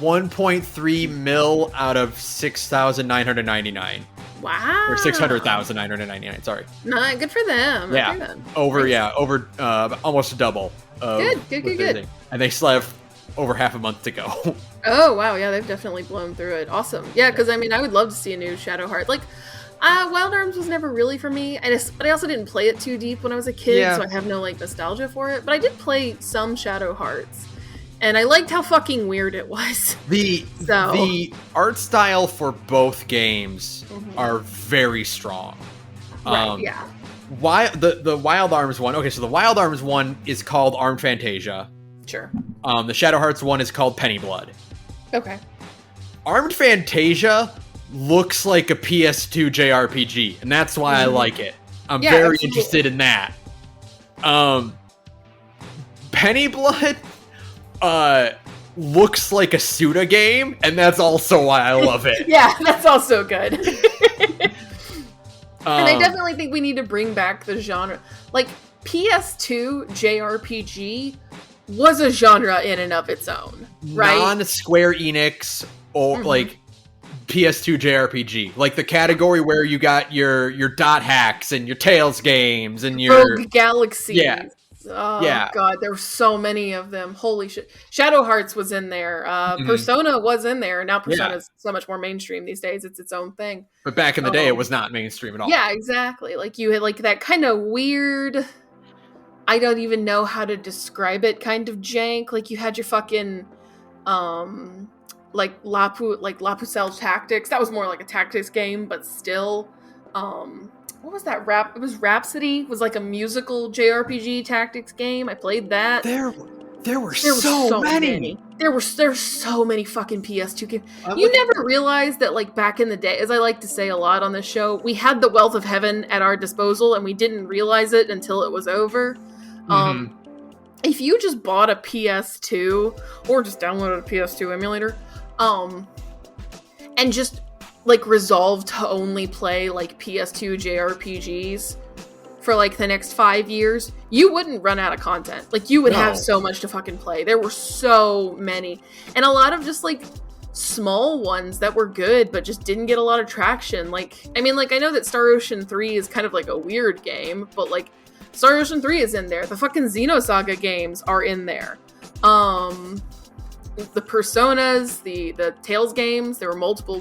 1.3 mil out of 6,999. Wow. Or 600,999, sorry. Nah, good for them. Yeah. Okay, then. Over almost double. Good. And they still have over half a month to go. Oh, wow. Yeah, they've definitely blown through it. Awesome. Yeah, because I mean, I would love to see a new Shadow Heart. Like, Wild Arms was never really for me. But I also didn't play it too deep when I was a kid, so I have no like nostalgia for it. But I did play some Shadow Hearts. And I liked how fucking weird it was. The art style for both games are very strong. Right, yeah. The Wild Arms one, okay, so the Wild Arms one is called Armed Fantasia. Sure. The Shadow Hearts one is called Penny Blood. Okay. Armed Fantasia looks like a PS2 JRPG, and that's why I like it. I'm very interested in that. Penny Blood looks like a Suda game, and that's also why I love it. Yeah, that's also good. And I definitely think we need to bring back the genre. Like, PS2 JRPG was a genre in and of its own, right? Non-Square Enix or like PS2 JRPG, like the category where you got your dot hacks and your Tales games and your Rogue Galaxy. Yeah. Oh god, there were so many of them. Holy shit. Shadow Hearts was in there. Persona was in there. Now Persona's so much more mainstream these days. It's its own thing. But back in the day, it was not mainstream at all. Yeah, exactly. Like you had like that kind of weird, I don't even know how to describe it, kind of jank. Like you had your fucking like Lapusel Tactics. That was more like a tactics game, but still what was that It was Rhapsody. It was like a musical JRPG tactics game. I played that. There were so many. There's so many fucking PS2 games. Never realized that, like, back in the day, as I like to say a lot on this show, we had the wealth of heaven at our disposal and we didn't realize it until it was over. If you just bought a PS2 or just downloaded a PS2 emulator, and just like resolved to only play like PS2 JRPGs for like the next 5 years, you wouldn't run out of content. Like you would have so much to fucking play. There were so many, and a lot of just like small ones that were good but just didn't get a lot of traction. Like, I mean, like I know that Star Ocean 3 is kind of like a weird game, but like Star Ocean 3 is in there. The fucking Xenosaga games are in there. The Personas, the Tales games, there were multiple,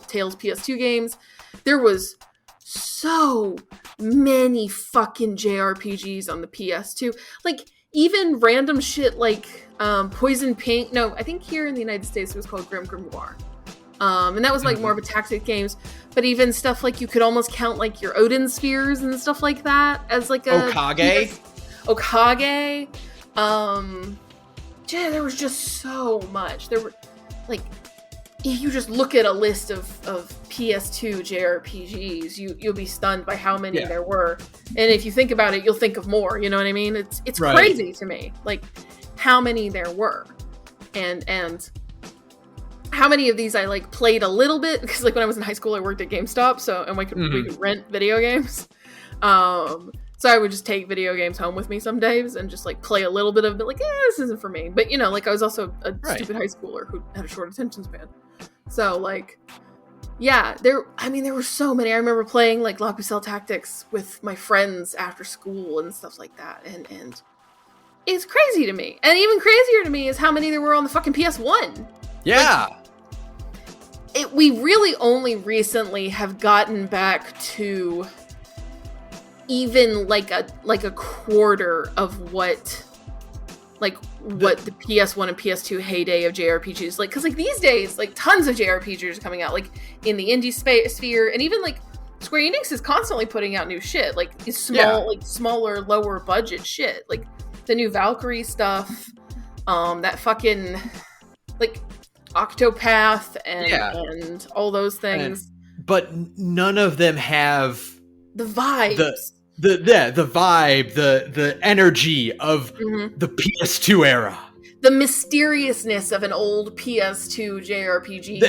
Tales PS2 games. There was so many fucking JRPGs on the PS2. Like, even random shit like Poison Pink. No, I think here in the United States it was called Grim Grimoire. And that was like more of a tactic games. But even stuff like you could almost count like your Odin Spheres and stuff like that as like a Okage. Yeah, there was just so much. There were like if you just look at a list of PS2 JRPGs, you'll be stunned by how many there were. And if you think about it, you'll think of more. You know what I mean? It's Right. crazy to me, like how many there were, and how many of these I like played a little bit, because like when I was in high school, I worked at GameStop, and we could rent video games. So I would just take video games home with me some days and just like play a little bit of it, like, this isn't for me. But like I was also a stupid high schooler who had a short attention span. So like, yeah, there were so many. I remember playing like La Pucelle Tactics with my friends after school and stuff like that. And it's crazy to me. And even crazier to me is how many there were on the fucking PS1. Yeah. We really only recently have gotten back to even like a quarter of what the PS1 and PS2 heyday of JRPGs, like, because like these days, like tons of JRPGs are coming out, like in the indie sphere, and even like Square Enix is constantly putting out new shit, like smaller, lower budget shit, like the new Valkyrie stuff, that fucking like Octopath and all those things, but none of them have the vibes. The vibe, the energy of the PS2 era. The mysteriousness of an old PS2 JRPG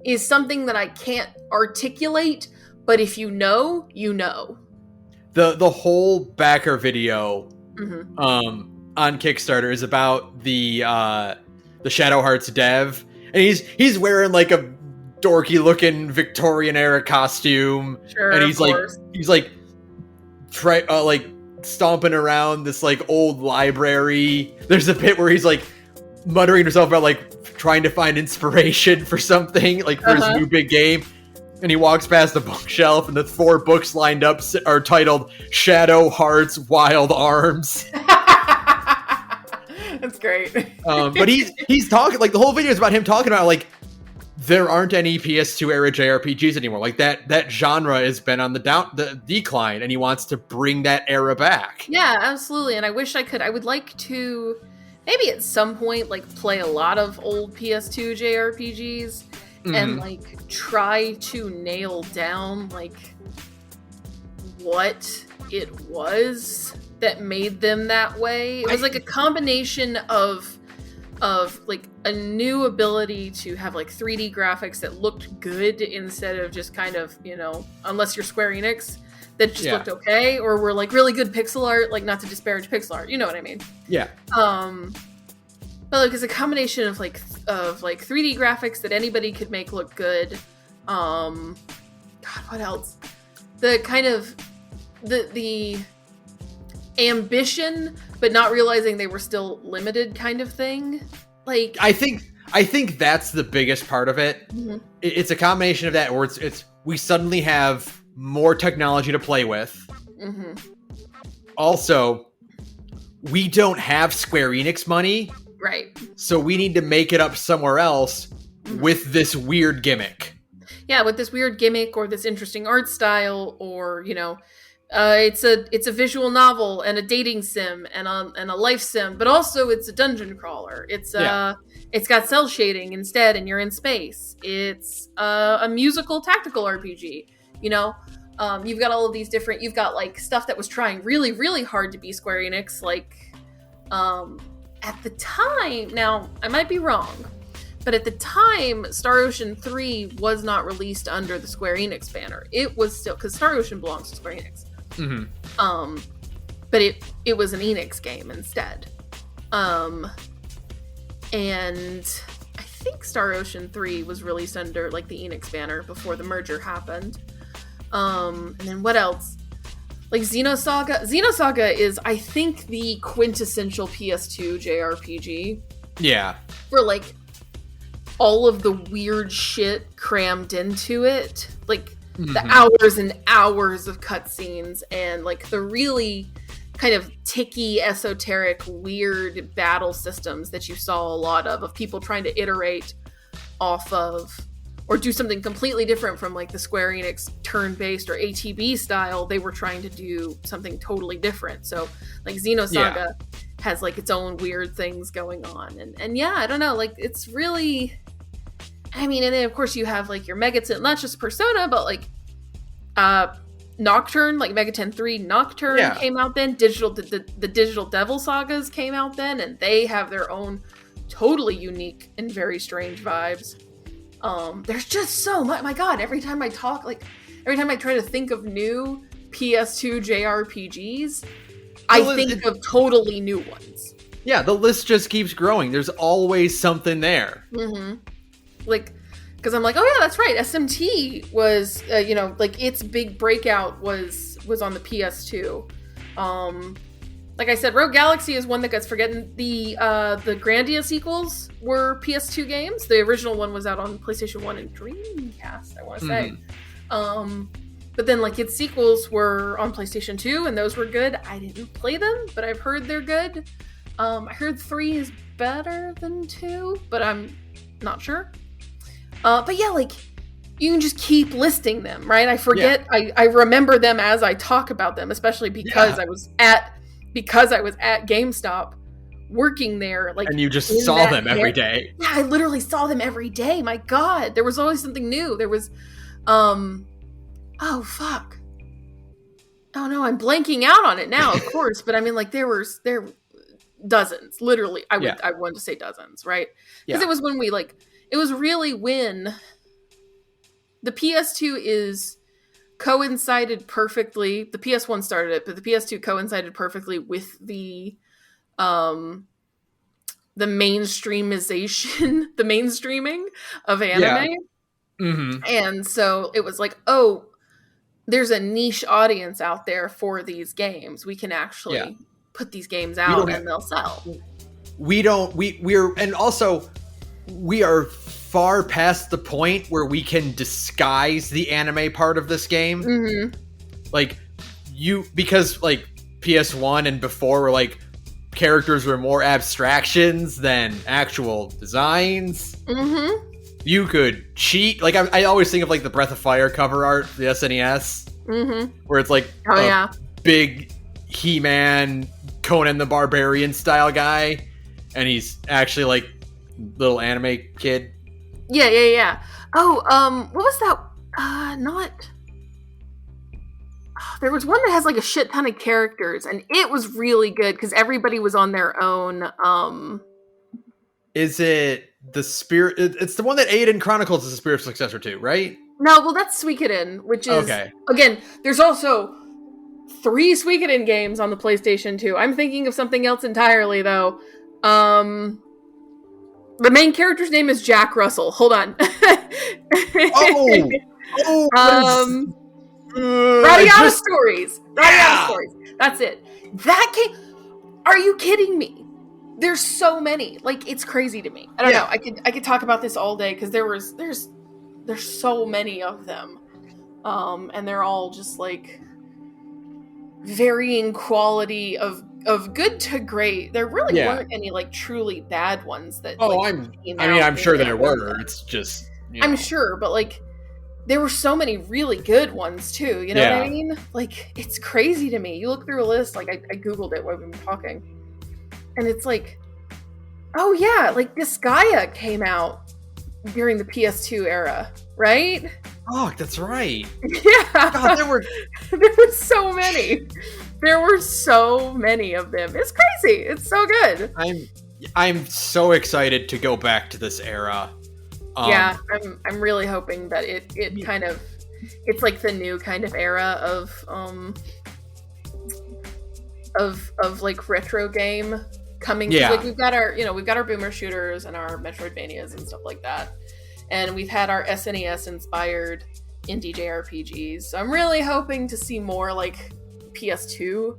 is something that I can't articulate, but if you know, you know. The whole backer video on Kickstarter is about the Shadow Hearts dev, and he's wearing like a dorky looking Victorian era costume, and he's like stomping around this like old library. There's a bit where he's like muttering to himself about like trying to find inspiration for something, like for his new big game, and he walks past the bookshelf and the 4 books lined up are titled Shadow Hearts Wild Arms. That's great. But he's talking, like the whole video is about him talking about like there aren't any PS2 era JRPGs anymore. Like that genre has been on the decline, and he wants to bring that era back. Yeah, absolutely. And I wish I could. I would like to maybe at some point like play a lot of old PS2 JRPGs and like try to nail down like what it was that made them that way. It was like a combination of like a new ability to have like 3D graphics that looked good instead of just kind of, unless you're Square Enix, that just looked okay, or were like really good pixel art, like not to disparage pixel art, you know what I mean? Yeah. But like it's a combination of 3D graphics that anybody could make look good. God, what else? The kind of the ambition, but not realizing they were still limited kind of thing. Like I think that's the biggest part of it. It's a combination of that, or it's we suddenly have more technology to play with. Also, we don't have Square Enix money, right? So we need to make it up somewhere else with this weird gimmick. Yeah, with this weird gimmick or this interesting art style, or it's a visual novel and a dating sim and a life sim, but also it's a dungeon crawler. It's got cell shading instead, and you're in space. It's a musical tactical RPG. You've got all of these different. You've got like stuff that was trying really, really hard to be Square Enix. Like at the time, now I might be wrong, but at the time, Star Ocean 3 was not released under the Square Enix banner. It was still, because Star Ocean belongs to Square Enix. But it was an Enix game instead. And I think Star Ocean 3 was released under like the Enix banner before the merger happened. And then what else? Like Xenosaga. Xenosaga is, I think, the quintessential PS2 JRPG. Yeah. For like all of the weird shit crammed into it. Like the hours and hours of cutscenes and like the really kind of ticky, esoteric, weird battle systems that you saw a lot of people trying to iterate off of or do something completely different from like the Square Enix turn-based or ATB style. They were trying to do something totally different. So like Xenosaga has like its own weird things going on. And yeah, I don't know, like it's really... I mean, and then of course you have like your Megaton, not just Persona, but like Nocturne, like Megaton 3 Nocturne came out then. The Digital Devil sagas came out then, and they have their own totally unique and very strange vibes. There's just so much. My God, every time I try to think of new PS2 JRPGs, I think of totally new ones. Yeah, the list just keeps growing. There's always something there. Mm-hmm. Like, because I'm like, oh yeah, that's right. SMT was, like its big breakout was on the PS2. Like I said, Rogue Galaxy is one that gets forgotten. The Grandia sequels were PS2 games. The original one was out on PlayStation 1 and Dreamcast, I want to say. But then like its sequels were on PlayStation 2, and those were good. I didn't play them, but I've heard they're good. I heard 3 is better than 2, but I'm not sure. But yeah, like, you can just keep listing them, right? I forget, I remember them as I talk about them, especially because I was at GameStop working there. Like, and you just saw them every day. Yeah, I literally saw them every day. My God, there was always something new. There was, oh fuck. Oh no, I'm blanking out on it now, of course. But I mean, like, there were dozens, literally. I wanted to say dozens, right? Because it was when it was really when the PS2 coincided perfectly. The PS1 started it, but the PS2 coincided perfectly with the mainstreaming of anime. Yeah. Mm-hmm. And so it was like, oh, there's a niche audience out there for these games. We can actually put these games out and they'll sell. We are far past the point where we can disguise the anime part of this game. Mm-hmm. Because like PS1 and before were like characters were more abstractions than actual designs. Mm-hmm. You could cheat. Like I always think of like the Breath of Fire cover art, the SNES, where it's like big He-Man, Conan the Barbarian style guy, and he's actually like little anime kid. Yeah. Oh, what was that? There was one that has like a shit ton of characters, and it was really good because everybody was on their own. Is it the Spirit? It's the one that Aiden Chronicles is a spiritual successor to, right? No, well, that's Suikoden, which is again. There's also 3 Suikoden games on the PlayStation 2. I'm thinking of something else entirely, though. The main character's name is Jack Russell. Hold on. Radiata Stories. Radiata Stories. That's it. That game. Are you kidding me? There's so many. Like, it's crazy to me. I don't know. I could talk about this all day because there's so many of them, and they're all just like varying quality of good to great. There really weren't any like truly bad ones that. I'm sure there were. It's just I'm sure, but like there were so many really good ones too. You know what I mean? Like it's crazy to me. You look through a list. Like I googled it while we've been talking, and it's like, oh yeah, like Disgaea came out during the PS2 era, right? Oh, that's right. Yeah. God, there were so many. There were so many of them. It's crazy. It's so good. I'm so excited to go back to this era. I'm really hoping that it kind of it's like the new kind of era of like retro game coming. Yeah. Like we've got our boomer shooters and our Metroidvanias and stuff like that. And we've had our SNES inspired indie JRPGs. So I'm really hoping to see more like PS2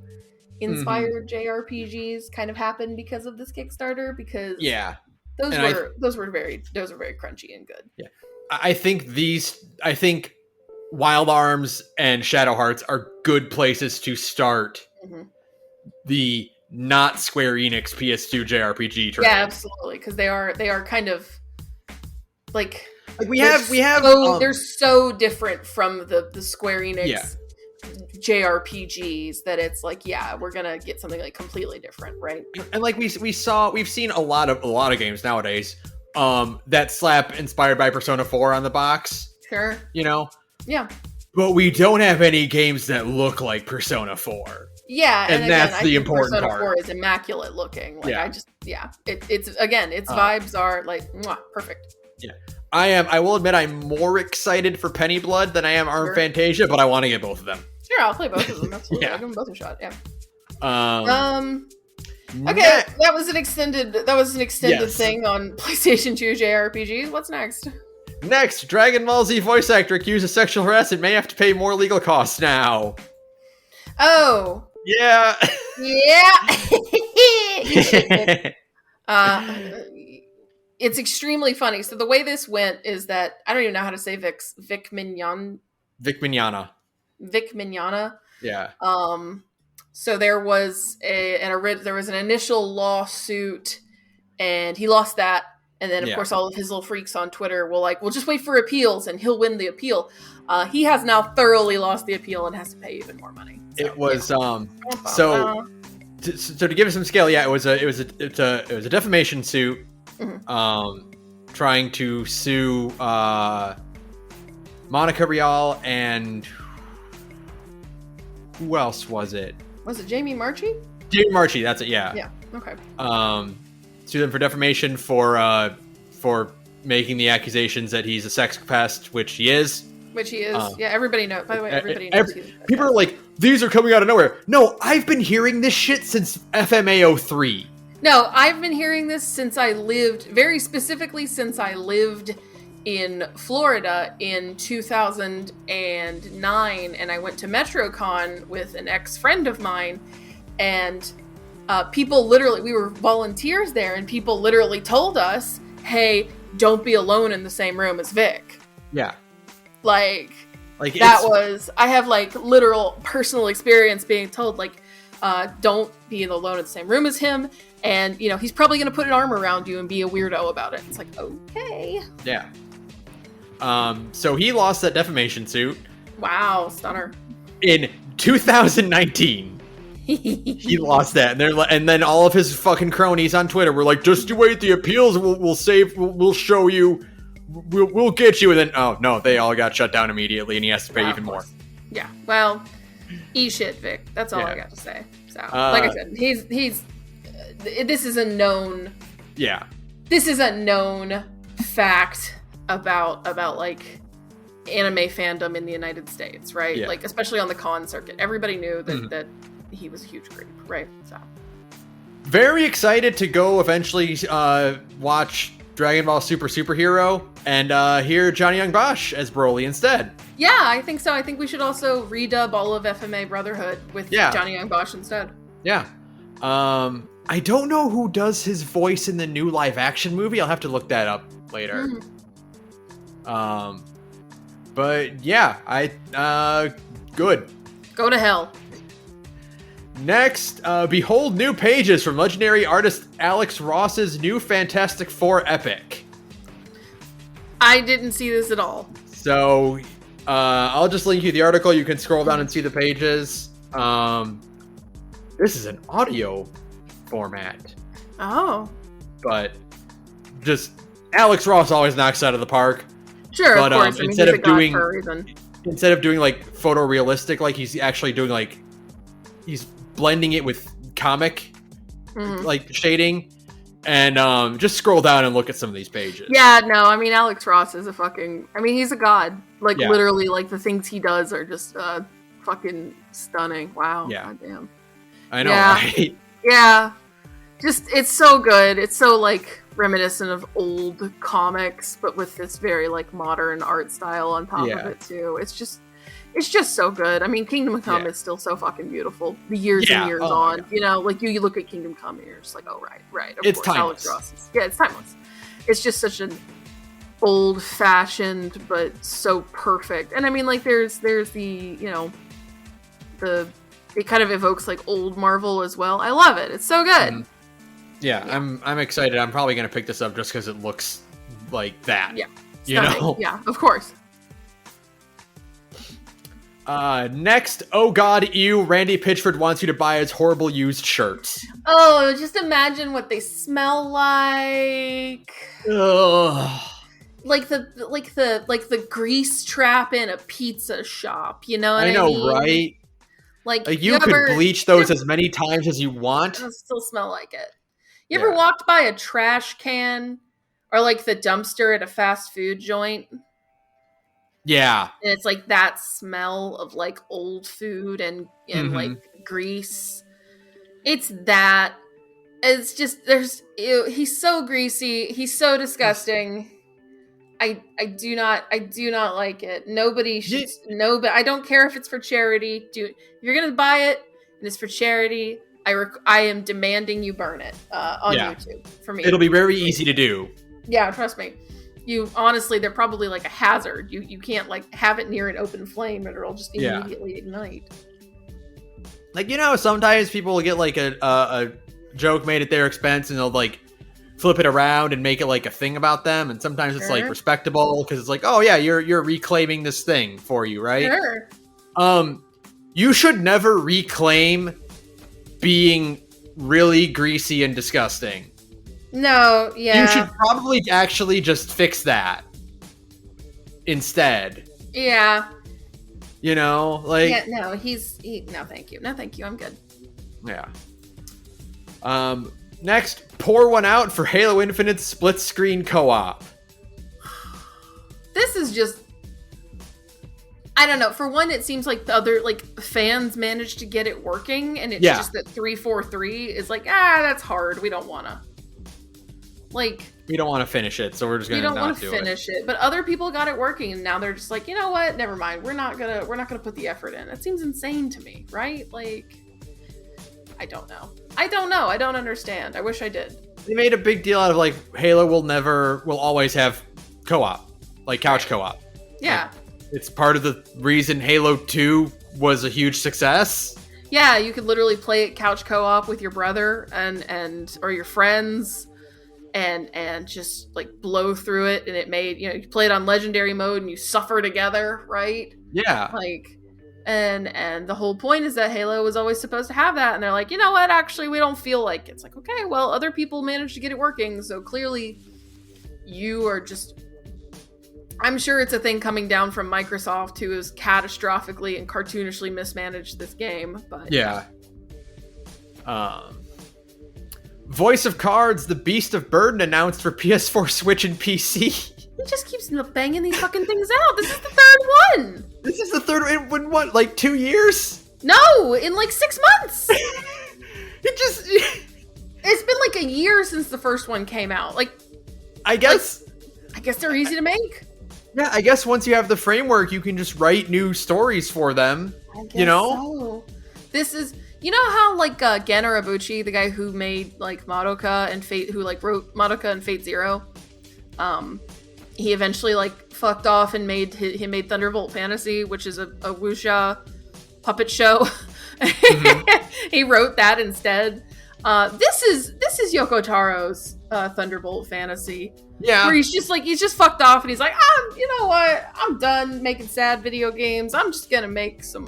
inspired JRPGs kind of happen because of this Kickstarter, because those were very crunchy and good. Yeah. I think Wild Arms and Shadow Hearts are good places to start the not Square Enix PS2 JRPG trend. Yeah, absolutely, because they are kind of like they're so different from the Square Enix JRPGs that it's like, we're gonna get something like completely different, right? And like we've seen a lot of games nowadays that slap inspired by Persona 4 on the box. Sure. You know? Yeah. But we don't have any games that look like Persona 4. Yeah, and that's the important Persona part. 4 is immaculate looking. Like, its vibes are like mwah, perfect. Yeah. I will admit I'm more excited for Penny Blood than I am Arm Fantasia, but I want to get both of them. Sure, I'll play both of them. Absolutely. Yeah. I'll give them both a shot. Yeah. Okay, that was an extended thing on PlayStation 2 JRPGs. What's next? Next, Dragon Ball Z voice actor accused of sexual harassment may have to pay more legal costs now. Oh. Yeah. Yeah. It's extremely funny. So the way this went is that I don't even know how to say Vic Mignogna. Yeah. So there was an initial lawsuit, and he lost that. And then, of course, all of his little freaks on Twitter will like, "We'll just wait for appeals, and he'll win the appeal." He has now thoroughly lost the appeal and has to pay even more money. So, it was so to give it some scale. Yeah, it was a defamation suit, trying to sue Monica Rial and who else was it? Was it Jamie Marchi? Jamie Marchi, that's it. Yeah. Yeah. Okay. Sue them for defamation for making the accusations that he's a sex pest, which he is. Yeah, everybody knows. By the way, everybody knows. People are like, these are coming out of nowhere. No, I've been hearing this shit since FMAO 3. No, I've been hearing this since I lived in Florida in 2009, and I went to MetroCon with an ex-friend of mine, and people literally, we were volunteers there, and people literally told us, hey, don't be alone in the same room as Vic. Yeah. Like that I have like literal personal experience being told like, don't be alone in the same room as him. And, he's probably going to put an arm around you and be a weirdo about it. It's like, okay. Yeah. So he lost that defamation suit. Wow, stunner. In 2019. He lost that, and then all of his fucking cronies on Twitter were like, "Just you wait, the appeals we'll show you, we'll get you." And then, oh no, they all got shut down immediately, and he has to pay even more. Yeah, well, shit, Vic. That's all I got to say. So, like I said, he's this is a known. Yeah. This is a known fact about like anime fandom in the United States, right? Yeah. Like especially on the con circuit, everybody knew that he was a huge creep, right? So very excited to go eventually watch Dragon Ball Superhero and hear Johnny Young Bosch as Broly instead. Yeah, I think so. I think we should also redub all of FMA Brotherhood with Johnny Young Bosch instead. Yeah. I don't know who does his voice in the new live action movie. I'll have to look that up later. But yeah, good. Go to hell. Next, behold new pages from legendary artist Alex Ross's new Fantastic Four epic. I didn't see this at all. So, I'll just link you the article. You can scroll down and see the pages. This is an audio format. Oh. But just Alex Ross always knocks out of the park. Sure, but, of course. Instead of doing like photorealistic, like he's actually doing like he's blending it with comic like shading, and just scroll down and look at some of these pages. Yeah, no, I mean Alex Ross is he's a god. Like literally, like the things he does are just fucking stunning. Wow. Yeah. God damn. I know. Right? Yeah. Just it's so good. It's so like reminiscent of old comics, but with this very like modern art style on top of it too. It's just so good. I mean, Kingdom Come is still so fucking beautiful. The years and years on, like you look at Kingdom Come and you're just like, oh right, of it's course, timeless. Alex Ross. Yeah, it's timeless. It's just such an old-fashioned but so perfect. And I mean, like there's the it kind of evokes like old Marvel as well. I love it. It's so good. Yeah, I'm excited. I'm probably gonna pick this up just because it looks like that. Yeah, you know. Yeah, of course. Next, oh god, ew, Randy Pitchford wants you to buy his horrible used shirts. Oh, just imagine what they smell like. Ugh. Like the grease trap in a pizza shop, you know what I know, mean? right? Like you could bleach those as many times as you want. It'll still smell like it. You ever walked by a trash can or like the dumpster at a fast food joint? Yeah. And it's like that smell of like old food and like grease. It's that. It's just he's so greasy. He's so disgusting. I do not like it. Nobody should. But I don't care if it's for charity. If you're gonna buy it and it's for charity, I am demanding you burn it on YouTube for me. It'll be very easy to do. Yeah, trust me. You honestly, they're probably like a hazard. You can't like have it near an open flame, or it'll just immediately ignite. Like, you know, sometimes people will get like a joke made at their expense, and they'll like flip it around and make it like a thing about them, and sometimes it's like respectable because it's like, oh yeah, you're reclaiming this thing for you, right? Sure. You should never reclaim being really greasy and disgusting. No, yeah. You should probably actually just fix that instead. Yeah. You know, like... Yeah, no, no, thank you. No, thank you. I'm good. Yeah. Next, pour one out for Halo Infinite's split-screen co-op. This is just... I don't know. For one, it seems like the other, like, fans managed to get it working, and it's just that 343 is like, that's hard. We don't want to. Like... We don't want to finish it, so we're just going to not do it. We don't want to finish it. But other people got it working, and now they're just like, you know what? Never mind. We're not gonna put the effort in. That seems insane to me, right? Like, I don't know. I don't understand. I wish I did. They made a big deal out of like Halo will always have co-op, like couch co-op. Yeah. Like, it's part of the reason Halo 2 was a huge success. Yeah, you could literally play it couch co-op with your brother and or your friends. And just like blow through it, and it made, you know, you play it on legendary mode and you suffer together, right? Yeah. Like, and the whole point is that Halo was always supposed to have that, and they're like, you know what, actually we don't feel like it. It's like, okay, well, other people managed to get it working, so clearly you are just... I'm sure it's a thing coming down from Microsoft, who has catastrophically and cartoonishly mismanaged this game, but... Yeah. Voice of Cards, the Beast of Burden announced for PS4, Switch, and PC. He just keeps banging these fucking things out. This is the third one. This is the third in what, like 2 years? No, in like 6 months. It's been like a year since the first one came out. Like, I guess they're easy to make. Yeah, I guess once you have the framework, you can just write new stories for them. I guess so. This is... You know how, like, Gen Urobuchi, the guy who made, like, Madoka and Fate, who, like, wrote Madoka and Fate Zero, he eventually, like, fucked off and made Thunderbolt Fantasy, which is a wuxia puppet show. Mm-hmm. He wrote that instead. This is Yoko Taro's Thunderbolt Fantasy. Yeah. Where he's just fucked off, and he's like, you know what? I'm done making sad video games. I'm gonna make some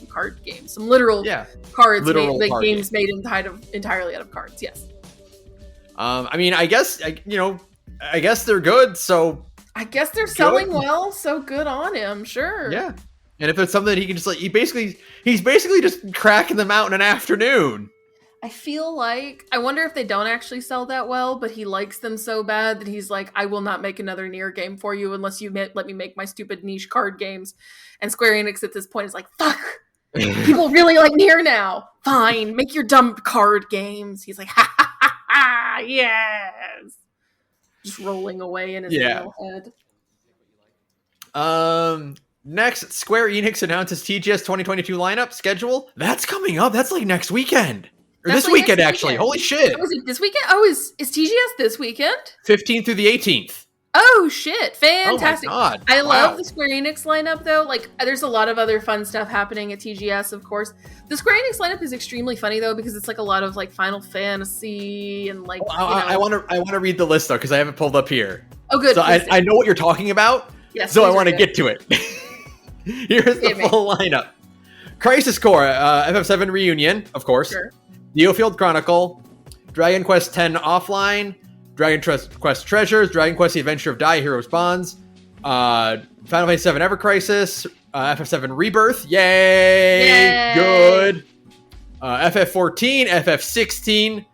card games, some literal cards, games made entirely out of cards. Yes. I mean, I guess they're good. So I guess they're selling well. So good on him. Sure. Yeah. And if it's something that he can just like, he's basically just cracking them out in an afternoon. I feel like, I wonder if they don't actually sell that well, but he likes them so bad that he's like, I will not make another Nier game for you unless you let me make my stupid niche card games. And Square Enix at this point is like, fuck, people really like Nier now. Fine, make your dumb card games. He's like, ha ha ha ha, yes. Just rolling away in his little head. Next, Square Enix announces TGS 2022 lineup schedule. That's coming up. That's like next weekend. Or this weekend, actually. Holy shit. Oh, is it this weekend? Oh, is TGS this weekend? 15th through the 18th. Oh, shit. Fantastic. Oh, my God. I love the Square Enix lineup, though. Like, there's a lot of other fun stuff happening at TGS, of course. The Square Enix lineup is extremely funny, though, because it's like a lot of, like, Final Fantasy and, like, I want to read the list, though, because I have it pulled up here. Oh, good. So I know what you're talking about, yes, so I want to get to it. Here's the full lineup. Crisis Core, FF7 Reunion, of course. Sure. Neofield Chronicle, Dragon Quest X Offline, Dragon Quest Treasures, Dragon Quest The Adventure of Dai Heroes Bonds, Final Fantasy VII Ever Crisis, FF7 Rebirth, yay! Good. FF14, FF16,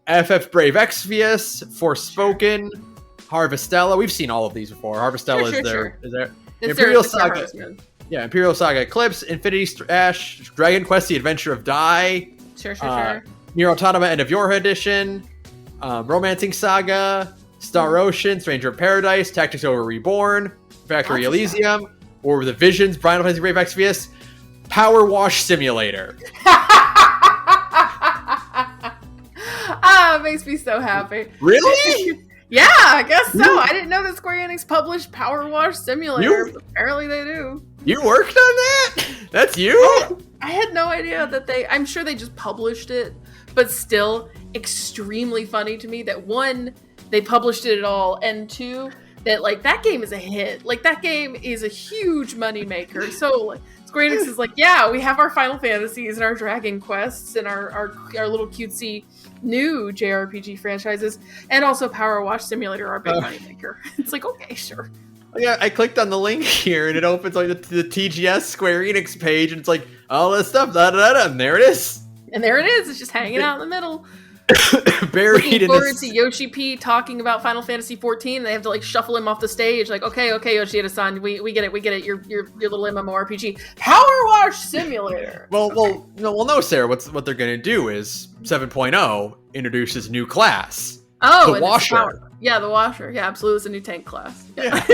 FF Brave Exvius, Forspoken, Harvestella. We've seen all of these before. Harvestella is there. Imperial Saga. Yeah, Imperial Saga Eclipse, Infinity Strash, Dragon Quest The Adventure of Dai. Sure. Nier Automata End of Yorha Edition, Romancing Saga, Star Ocean, Stranger of Paradise, Tactics Over Reborn, Factory Elysium, War with the Visions, Final Fantasy Brave Exvius, Power Wash Simulator. It makes me so happy. Really? Yeah, I guess so. I didn't know that Square Enix published Power Wash Simulator. But apparently they do. You worked on that? That's you? I had no idea that I'm sure they just published it, but still extremely funny to me that one, they published it at all, and two, that like that game is a hit. Like that game is a huge money maker. So like Square Enix is like, yeah, we have our Final Fantasies and our Dragon Quests and our little cutesy new JRPG franchises, and also Power Wash Simulator, our big money maker. It's like, okay, sure. Yeah, I clicked on the link here and it opens like the TGS Square Enix page and it's like all this stuff, and there it is. And there it is. It's just hanging out in the middle. Buried Looking in forward to Yoshi P talking about Final Fantasy 14. They have to like shuffle him off the stage. Like, okay, Yoshida-san, we get it. Your little MMORPG. Power Wash Simulator. No, Sarah. What they're gonna do is 7.0 introduces new class. Oh, the Washer. The Washer. Yeah, absolutely. It's a new tank class. Yeah.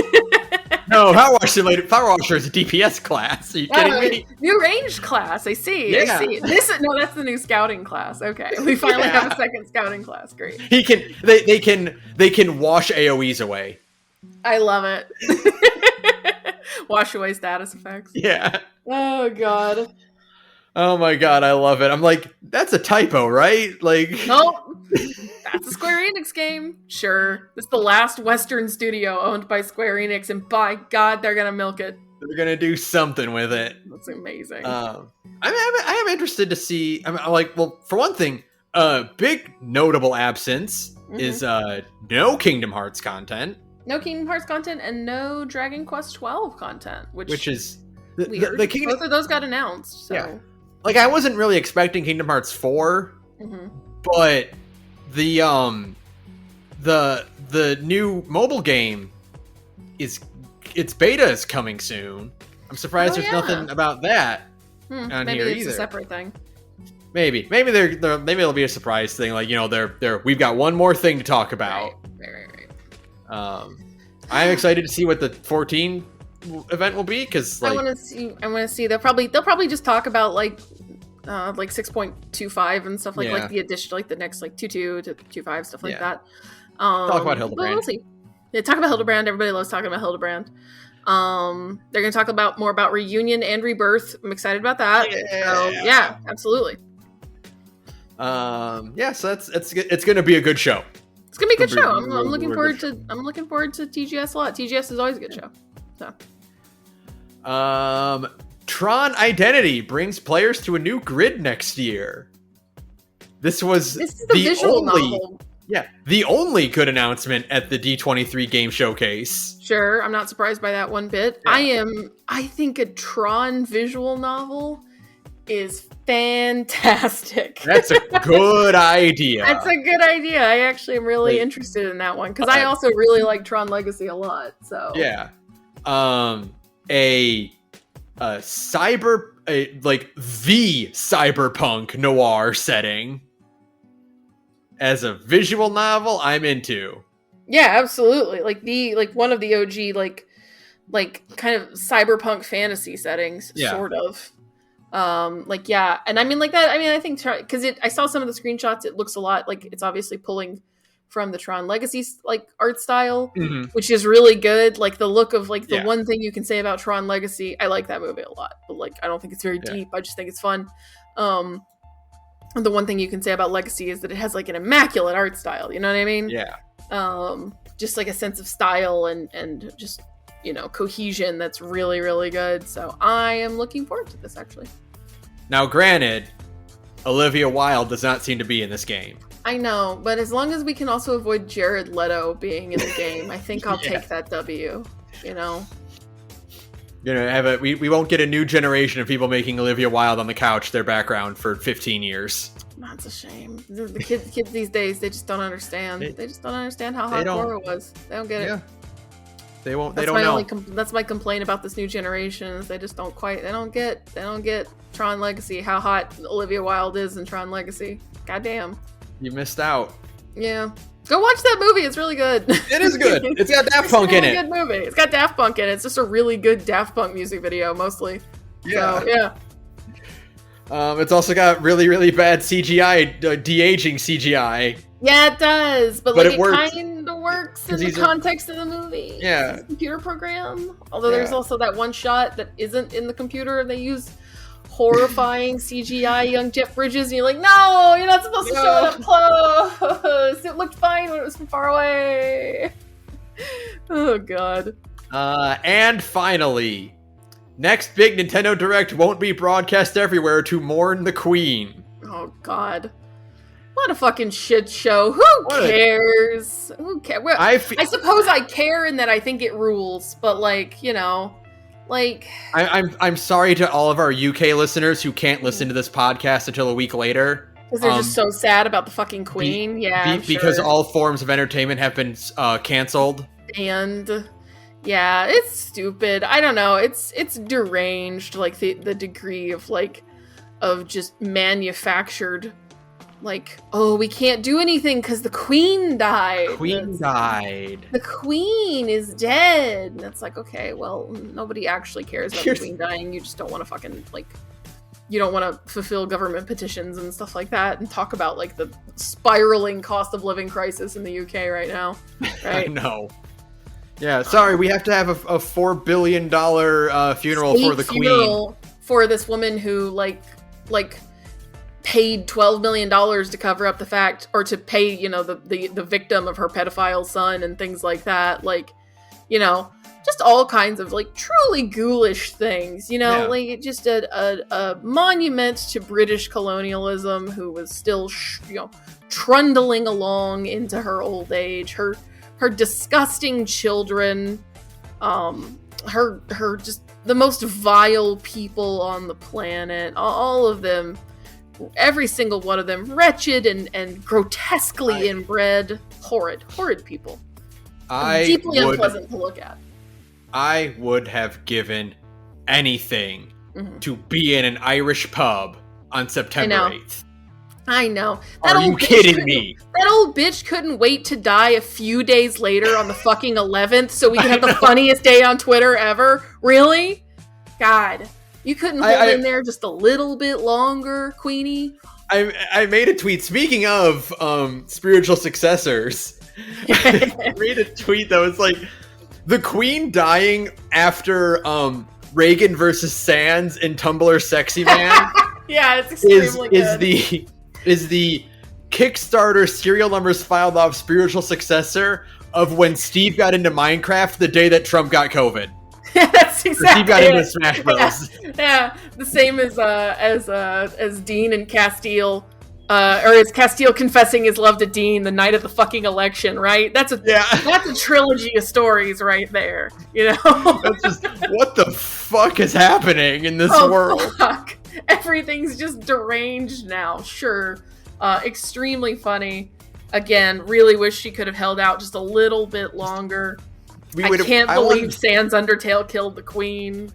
No, Power Wash Simulator. Power Washer is a DPS class. Are you kidding me? New ranged class. I see. That's the new scouting class. Okay, we finally have a second scouting class. Great. They can wash AOE's away. I love it. Wash away status effects. Yeah. Oh god. Oh my god, I love it. I'm like, that's a typo, right? Like, no, that's a Square Enix game. Sure, it's the last Western studio owned by Square Enix, and by God, they're gonna milk it. They're gonna do something with it. That's amazing. I am interested to see. For one thing, big notable absence is no Kingdom Hearts content. No Kingdom Hearts content, and no Dragon Quest 12 content, which is weird. Both of those got announced. So. Yeah. Like, I wasn't really expecting Kingdom Hearts 4, but the new mobile game its beta is coming soon. I'm surprised there's nothing about that on here either. Maybe it's a separate thing. Maybe it'll be a surprise thing. Like, we've got one more thing to talk about. Right. I'm excited to see what the 14 event will be, because I want to see they'll probably just talk about like 6.25 and stuff like the addition, like the next like 2.2 to 2.5 stuff like that. Talk about Hildebrand. We'll see. Yeah, talk about Hildebrand. Everybody loves talking about Hildebrand. They're going to talk more about Reunion and Rebirth. I'm excited about that. So, absolutely. So it's going to be a good show. It's going to be a good show. I'm looking forward to TGS a lot. TGS is always a good show. So. Tron Identity brings players to a new grid next year. This is the only good announcement at the D23 game showcase. Sure, I'm not surprised by that one bit. Yeah. I think a Tron visual novel is fantastic. That's a good idea. That's a good idea. I actually am really interested in that one, because I also really like Tron Legacy a lot. So yeah. The cyberpunk noir setting as a visual novel, I'm into. Yeah, absolutely. Like one of the OG like kind of cyberpunk fantasy settings, sort of. And I mean like that. I mean, I think because I saw some of the screenshots. It looks a lot like it's obviously pulling from the Tron Legacy like art style, which is really good. Like the look of like the one thing you can say about Tron Legacy, I like that movie a lot, but like I don't think it's very deep. I just think it's fun. The one thing you can say about Legacy is that it has like an immaculate art style. You know what I mean? Yeah. Just like a sense of style and just cohesion that's really, really good. So I am looking forward to this, actually. Now, granted, Olivia Wilde does not seem to be in this game. I know, but as long as we can also avoid Jared Leto being in the game, I think I'll take that W, we won't get a new generation of people making Olivia Wilde on the couch their background for 15 years. That's a shame. The kids these days, they just don't understand. They just don't understand how hardcore it was. They don't get it. They won't. They don't know. That's my complaint about this new generation. Is they just don't quite. They don't get Tron Legacy. How hot Olivia Wilde is in Tron Legacy. Goddamn. You missed out. Yeah. Go watch that movie. It's really good. It is good. It's got Daft Punk in it. It's a really good movie. It's got Daft Punk in it. It's just a really good Daft Punk music video, mostly. Yeah. So, yeah. It's also got really, really bad CGI, de-aging CGI. Yeah, it does. But it kind of works in the context of the movie. Yeah. It's a computer program. Although there's also that one shot that isn't in the computer, and they use horrifying CGI young Jeff Bridges, and you're like, no, you're not supposed to show it up close. It looked fine when it was from far away. Oh, God. And finally, next big Nintendo Direct won't be broadcast everywhere to mourn the Queen. Oh, God. What a fucking shit show. Who cares? Who cares? Well, I suppose I care in that I think it rules, but I'm sorry to all of our UK listeners who can't listen to this podcast until a week later. Because they're just so sad about the fucking Queen. Because all forms of entertainment have been canceled. And yeah, it's stupid. I don't know. It's deranged, the degree of just manufactured. We can't do anything because the Queen died. The Queen is dead. And it's okay, well, nobody actually cares about the Queen dying. You just don't want to fucking, you don't want to fulfill government petitions and stuff like that and talk about, the spiraling cost of living crisis in the UK right now. Right? I know. Yeah, sorry, we have to have a $4 billion funeral for the Queen. For this woman who, paid $12 million to cover up the fact, or to pay, the victim of her pedophile son and things like that. Just all kinds of truly ghoulish things, just a monument to British colonialism, who was still, trundling along into her old age, her disgusting children, her just the most vile people on the planet, all of them. Every single one of them wretched and grotesquely inbred, horrid people. Deeply unpleasant to look at. I would have given anything to be in an Irish pub on September 8th. I know. Are you kidding me? That old bitch couldn't wait to die a few days later on the fucking 11th so we could have the funniest day on Twitter ever. Really? God. You couldn't hold in there just a little bit longer, Queenie? I made a tweet. Speaking of spiritual successors, I made a tweet that was the Queen dying after Reagan versus Sands in Tumblr Sexy Man. Yeah, it's extremely good. Is the Kickstarter serial numbers filed off spiritual successor of when Steve got into Minecraft the day that Trump got COVID. That's exactly. Steve got into Smash Bros. Yeah, the same as Dean and Castile, or as Castile confessing his love to Dean the night of the fucking election. Right? That's a trilogy of stories right there. That's just what the fuck is happening in this world. Fuck. Everything's just deranged now. Sure, extremely funny. Again, really wish she could have held out just a little bit longer. I can't believe Sans Undertale killed the Queen.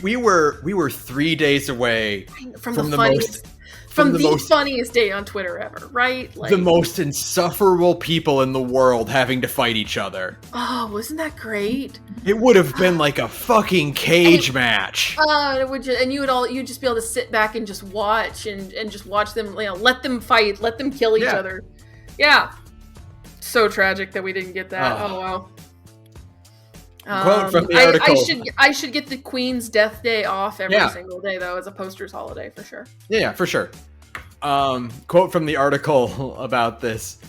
We were 3 days away from the funniest day on Twitter ever, right? The most insufferable people in the world having to fight each other. Oh, wasn't that great? It would have been like a fucking cage match. It would just, and you'd just be able to sit back and just watch and just watch them, let them fight, let them kill each other. Yeah. So tragic that we didn't get that. Oh wow. Quote from the article. I should get the Queen's death day off every single day, though, as a posters holiday, for sure. Yeah, for sure. Quote from the article about this.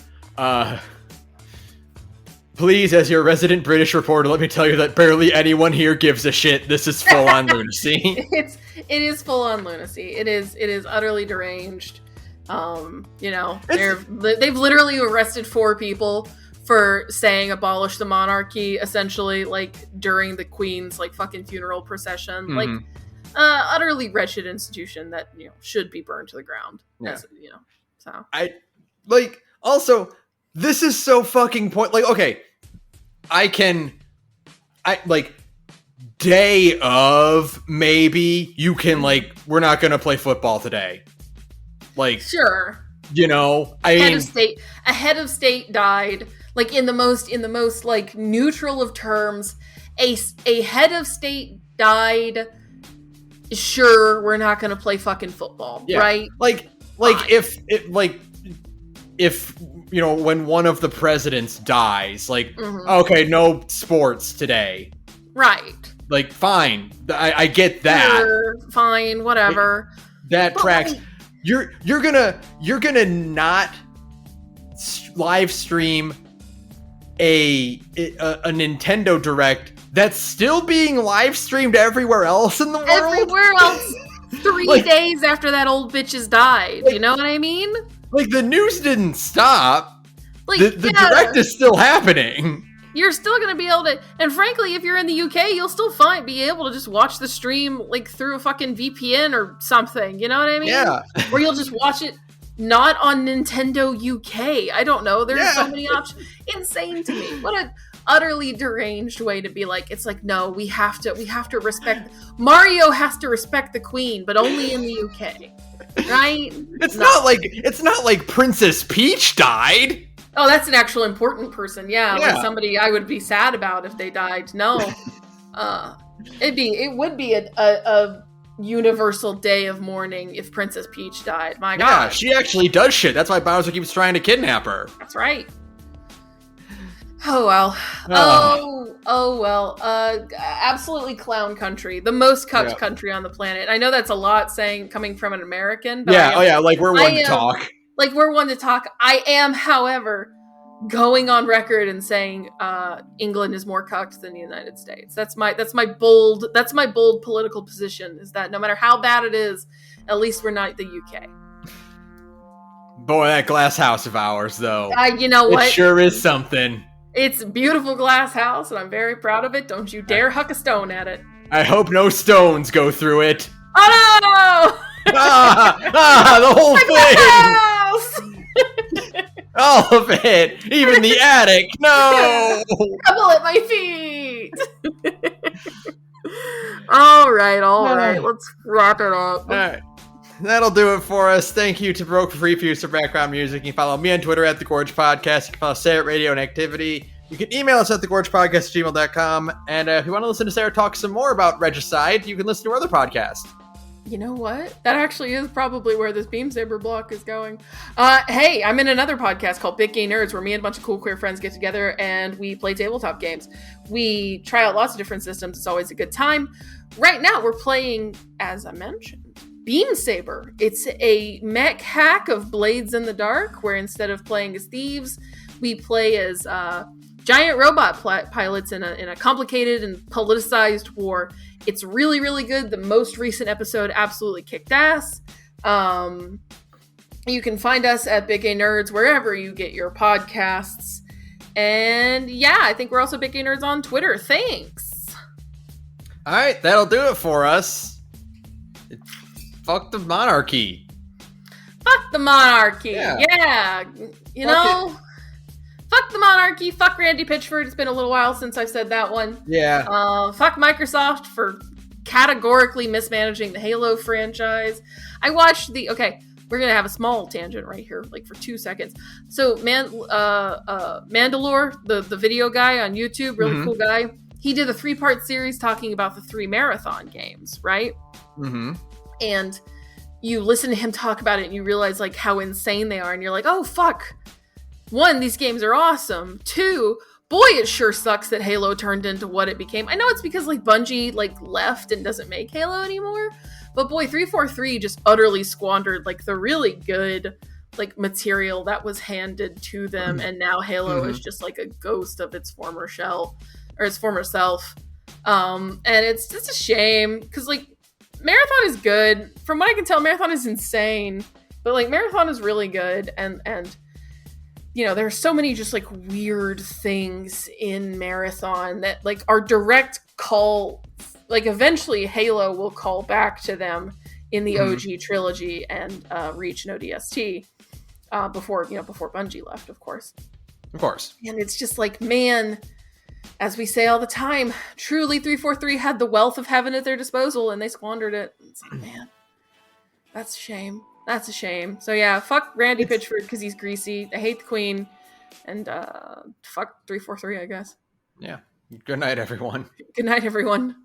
Please, as your resident British reporter, let me tell you that barely anyone here gives a shit. This is full-on lunacy. It is full-on lunacy. It is utterly deranged. They've literally arrested 4 people for saying abolish the monarchy, essentially, like, during the Queen's, like, fucking funeral procession. Like, utterly wretched institution that, should be burned to the ground. Yeah. So. Also, this is so fucking like, okay, day of, maybe, you can, like, we're not gonna play football today. Like, sure. A head of state died, like, in the most like, neutral of terms. A head of state died. Sure, we're not gonna play fucking football, right? If when one of the presidents dies, like, okay, no sports today, right? Like, fine, I get that. Sure, fine, whatever. That tracks. Like, you're gonna not live stream a Nintendo Direct that's still being live streamed everywhere else in the world. Everywhere else, 3 days after that old bitch has died. You know what I mean? Like, the news didn't stop. Like, the Direct is still happening. You're still going to be able to, and frankly, if you're in the UK, you'll still be able to just watch the stream, like, through a fucking VPN or something, you know what I mean? Yeah. Or you'll just watch it not on Nintendo UK. I don't know. There's so many options. Insane to me. What a utterly deranged way to be like, it's like, no, we have to respect, Mario has to respect the Queen, but only in the UK. Right? It's not like Princess Peach died. Oh, that's an actual important person. Yeah. Like somebody I would be sad about if they died. No. It would be a universal day of mourning if Princess Peach died. My God. Yeah, she actually does shit. That's why Bowser keeps trying to kidnap her. That's right. Oh, well. Oh, well. Absolutely clown country. The most cucked country on the planet. I know that's a lot coming from an American. But like, we're one to talk. Like, we're one to talk. I am, however, going on record and saying England is more cucked than the United States. That's my bold political position, is that no matter how bad it is, at least we're not the UK. Boy, that glass house of ours, though. You know what? It sure is something. It's a beautiful glass house, and I'm very proud of it. Don't you dare huck a stone at it. I hope no stones go through it. Oh, no! The whole thing! All of it! Even the attic! No! Trouble at my feet! All right. Let's wrap it up. All right. That'll do it for us. Thank you to Broke for Free for background music. You can follow me on Twitter at thegorgepodcast. You can follow Sara at radioinactivity. You can email us at thegorgepodcast@gmail.com. And if you want to listen to Sara talk some more about regicide, you can listen to our other podcast. You know what? That actually is probably where this Beam Saber block is going. Hey, I'm in another podcast called Big Gay Nerds, where me and a bunch of cool queer friends get together and we play tabletop games. We try out lots of different systems. It's always a good time. Right now, we're playing, as I mentioned, Beam Saber. It's a mech hack of Blades in the Dark, where instead of playing as thieves, we play as giant robot pilots in a complicated and politicized war. It's really, really good. The most recent episode absolutely kicked ass. You can find us at Big Gay Nerds wherever you get your podcasts. And yeah, I think we're also Big Gay Nerds on Twitter. Thanks. All right, that'll do it for us. Fuck the monarchy. Fuck the monarchy. Yeah. You know, fuck the monarchy. Fuck Randy Pitchford. It's been a little while since I've said that one. Yeah. Fuck Microsoft for categorically mismanaging the Halo franchise. I watched okay, we're going to have a small tangent right here, like for 2 seconds. So, Mandalore, the video guy on YouTube, really cool guy, he did a 3-part series talking about the 3 marathon games, right? Mm-hmm. And you listen to him talk about it and you realize like how insane they are. And you're like, oh, fuck. 1, these games are awesome. 2, boy, it sure sucks that Halo turned into what it became. I know it's because like Bungie like left and doesn't make Halo anymore. But boy, 343 just utterly squandered like the really good like material that was handed to them, and now Halo is just like a ghost of its former shell or its former self. And it's just a shame because like Marathon is good. From what I can tell, Marathon is insane, but like Marathon is really good, and you know, there's so many just like weird things in Marathon that like are direct call, like eventually Halo will call back to them in the OG trilogy and reach an ODST before Bungie left, of course. Of course. And it's just like, man, as we say all the time, truly 343 had the wealth of heaven at their disposal and they squandered it. It's like, man, that's a shame. That's a shame. So yeah, fuck Randy Pitchford because he's greasy. I hate the Queen. And fuck 343, I guess. Yeah. Good night, everyone. Good night, everyone.